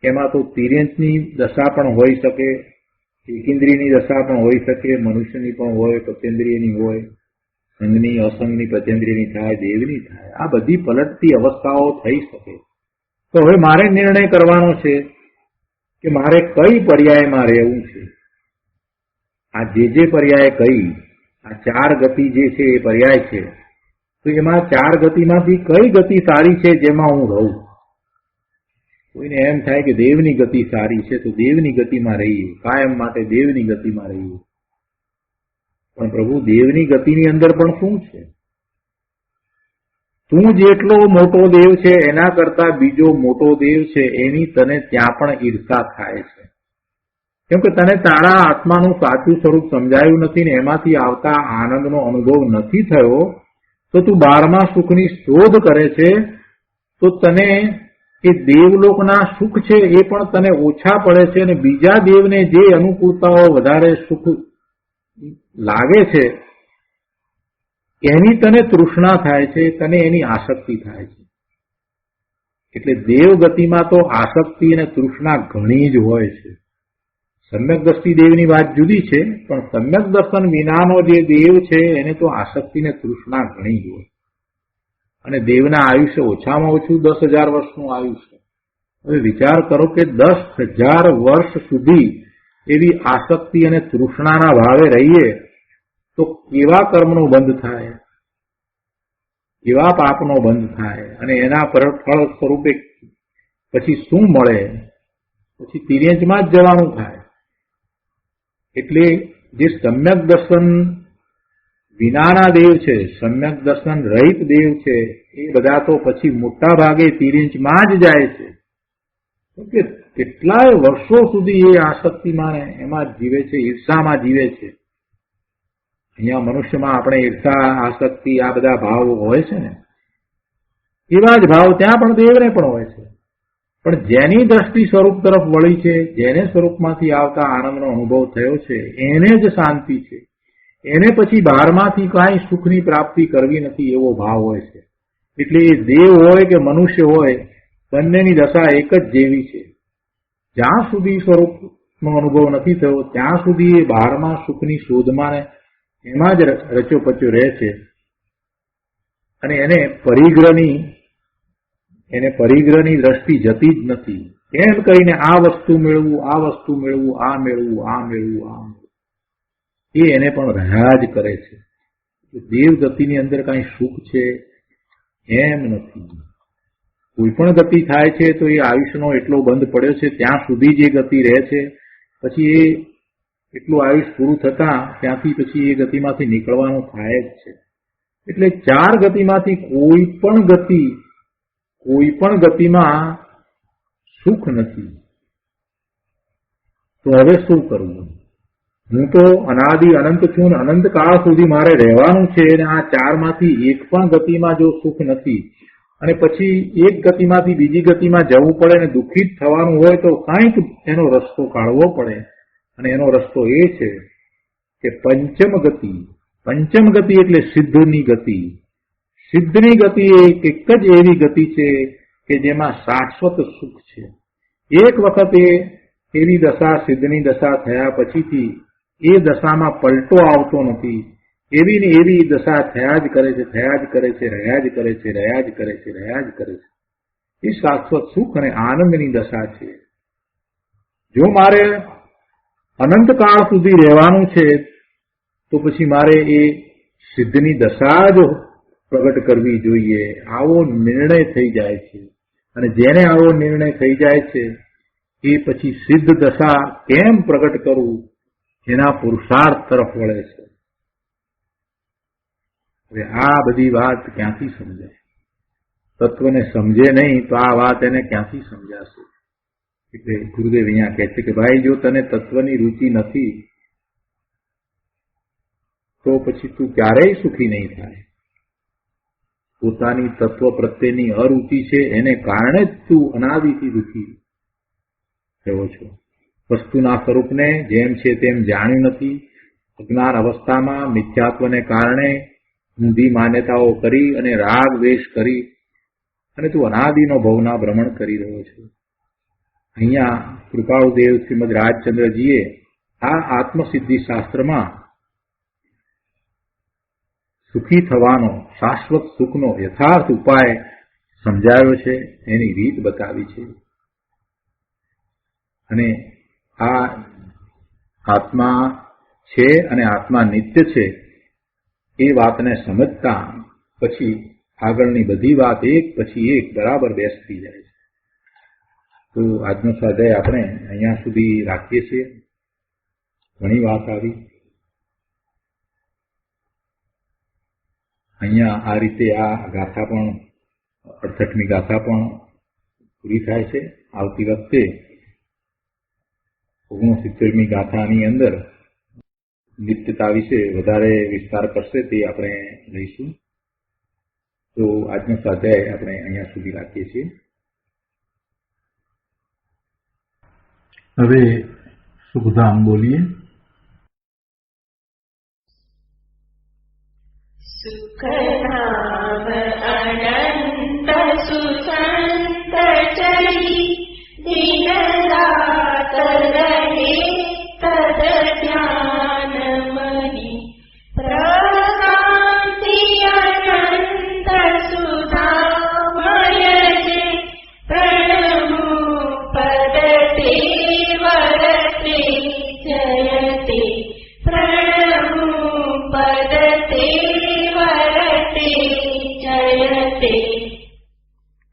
એમાં તો તિર્યંચની દશા પણ હોઈ શકે, એકેન્દ્રિયની દશા પણ હોઈ શકે, મનુષ્યની પણ હોય, પતેન્દ્રિયની હોય, સંઘની અસંગની પતેન્દ્રિયની થાય, દેવની થાય. આ બધી પલટતી અવસ્થાઓ થઈ શકે. તો હવે મારે નિર્ણય કરવાનો છે કે મારે કઈ પર્યાયમાં રહેવું છે. આ જે પર્યાય કઈ, આ ચાર ગતિ જે છે એ પર્યાય છે, તો એમાં ચાર ગતિમાંથી કઈ ગતિ સારી છે જેમાં હું રહું? કોઈને એમ થાય કે દેવની ગતિ સારી છે તો દેવની ગતિમાં રહીએ, કાયમ માટે દેવની ગતિમાં રહીએ. પણ પ્રભુ દેવની ગતિની અંદર પણ શું છે? તું જેટલો મોટો દેવ છે એના કરતા બીજો મોટો દેવ છે એની તને ત્યાં પણ ઈર્ષા થાય છે. કેમ કે તને તારા આત્માનું સાચું સ્વરૂપ સમજાયું નથી ને એમાંથી આવતા આનંદનો અનુભવ નથી થયો, તો તું 12મા સુખની શોધ કરે છે. તો તને એ દેવલોકના સુખ છે એ પણ તને ઓછા પડે છે અને બીજા દેવને જે અનુકૂળતાઓ વધારે સુખ લાગે છે એની તને તૃષ્ણા થાય છે, તને એની આસક્તિ થાય છે. એટલે દેવ ગતિમાં તો આસક્તિ અને તૃષ્ણા ઘણી જ હોય છે. સમ્યક દ્રષ્ટિ દેવની વાત જુદી છે, પણ સમ્યક દર્શન વિનાનો જે દેવ છે એને તો આસક્તિ ને તૃષ્ણા ઘણી જ હોય. અને દેવના આયુષ્ય ઓછામાં ઓછું 10,000 વર્ષનું આયુષ્ય. હવે વિચાર કરો કે 10,000 વર્ષ સુધી એવી આસક્તિ અને તૃષ્ણાના ભાવે રહીએ તો કેવા કર્મનો બંધ થાય, કેવા પાપનો બંધ થાય, અને એના ફળ સ્વરૂપે પછી શું મળે? પછી તિર્યંચમાં જ જવાનું થાય. એટલે જે સમ્યક દર્શન વિનાના દેવ છે, સમ્યક દર્શન રહિત દેવ છે, એ બધા તો પછી મોટા ભાગે તિર્યંચમાં જ જાય છે. કે કેટલાય વર્ષો સુધી એ આસક્તિમાં એમાં જીવે છે, ઈર્ષામાં જીવે છે. અહીંયા મનુષ્યમાં આપણે ઈર્ષા, આસક્તિ આ બધા ભાવ હોય છે ને, એવા જ ભાવ ત્યાં પણ દેવને પણ હોય છે. પણ જેની દ્રષ્ટિ સ્વરૂપ તરફ વળી છે, જેને સ્વરૂપમાંથી આવતા આનંદનો અનુભવ થયો છે, એને જ શાંતિ છે. એને પછી 12માંથી કાંઈ સુખની પ્રાપ્તિ કરવી નથી એવો ભાવ હોય છે. એટલે એ દેવ હોય કે મનુષ્ય હોય, બંનેની દશા એક જ જેવી છે. જ્યાં સુધી સ્વરૂપનો અનુભવ નથી થયો ત્યાં સુધી એ 12મા સુખની શોધમાં એમાં જ રચ્યો રહે છે. અને એને પરિગ્રહની દ્રષ્ટિ જતી જ નથી. એમ કહીને આ વસ્તુ મેળવું, આ વસ્તુ મેળવું, આ મેળવું, આ મેળવું, આ મેળવું, એ એને પણ રહ્યા જ કરે છે. દેવ ગતિની અંદર કાંઈ સુખ છે એમ નથી. કોઈ પણ ગતિ થાય છે તો એ આયુષ્યનો એટલો બંધ પડ્યો છે ત્યાં સુધી જે ગતિ રહે છે, પછી એ એટલું આયુષ્ય પૂરું થતા ત્યાંથી પછી એ ગતિમાંથી નીકળવાનું થાય જ છે. એટલે ચાર ગતિમાંથી કોઈ પણ ગતિમાં સુખ નથી. તો હવે શું કરવું? હું તો અનાદિ અનંત છું ને અનંત કાળ સુધી મારે રહેવાનું છે, અને આ ચારમાંથી એક પણ ગતિમાં જો સુખ નથી અને પછી એક ગતિમાંથી બીજી ગતિમાં જવું પડે ને દુઃખિત થવાનું હોય તો કાંઈક એનો રસ્તો કાઢવો પડે. અને એનો રસ્તો એ છે કે પંચમ ગતિ એટલે સિદ્ધની ગતિ. સિદ્ધની ગતિ એક જ એવી ગતિ છે કે જેમાં શાશ્વત સુખ છે. એક વખત એવી દશા, સિદ્ધની દશા થયા પછીથી એ દશામાં પલટો આવતો નથી. એવી ને એવી દશા થયા જ કરે છે, રહ્યા જ કરે છે, રહ્યા જ કરે છે, રહ્યા જ કરે છે, રહ્યા જ કરે છે. એ શાશ્વત સુખ અને આનંદની દશા છે. જો મારે અનંતકાળ સુધી રહેવાનું છે તો પછી મારે એ સિદ્ધની દશા જ પ્રગટ કરવી જોઈએ. આવો નિર્ણય થઈ જાય છે. અને જેને આવો નિર્ણય થઈ જાય છે એ પછી સિદ્ધ દશા કેમ પ્રગટ કરવું એના પુરુષાર્થ તરફ વળે છે. હવે આ બધી વાત ક્યાંથી સમજાય? તત્વને સમજે નહીં તો આ વાત એને ક્યાંથી સમજાશે? એટલે ગુરુદેવ અહીંયા કહે છે કે ભાઈ, જો તને તત્વની રુચિ નથી તો પછી તું ક્યારેય સુખી નહીં થાય. પોતાની તત્વ પ્રત્યેની અરુચિ છે એને કારણે જ તું અનાદિથી દુઃખી થયો છો. વસ્તુના સ્વરૂપને જેમ છે તેમ જાણ્યું નથી. અજ્ઞાન અવસ્થામાં મિથ્યાત્વને કારણે ઊંધી માન્યતાઓ કરી અને રાગ દ્વેષ કરી અને તું અનાદિનો ભવના ભ્રમણ કરી રહ્યો છે. અહીંયા કૃપાળુદેવ શ્રીમદ રાજચંદ્રજીએ આ આત્મસિદ્ધિ શાસ્ત્રમાં સુખી થવાનો, શાશ્વત સુખનો યથાર્થ ઉપાય સમજાવ્યો છે, એની રીત બતાવી છે. અને આ આત્મા છે અને આત્મા નિત્ય છે એ વાતને સમજતા પછી આગળની બધી વાત એક પછી એક બરાબર બેસતી જાય છે. તો આજનો સ્વાધ્યાય આપણે અહીંયા સુધી રાખીએ છીએ. ઘણી વાત આવી. અહીંયા આ રીતે આ ગાથા પણ 68મી ગાથા પણ પૂરી થાય છે. આવતી વખતે 69મી ગાથાની અંદર નિત્યતા વિશે વધારે વિસ્તાર કરશે તે આપણે લઈશું. તો આજનો સ્વાધ્યાય આપણે અહીંયા સુધી રાખીએ છીએ. હવે સુખધામ બોલીએ. સુખધામ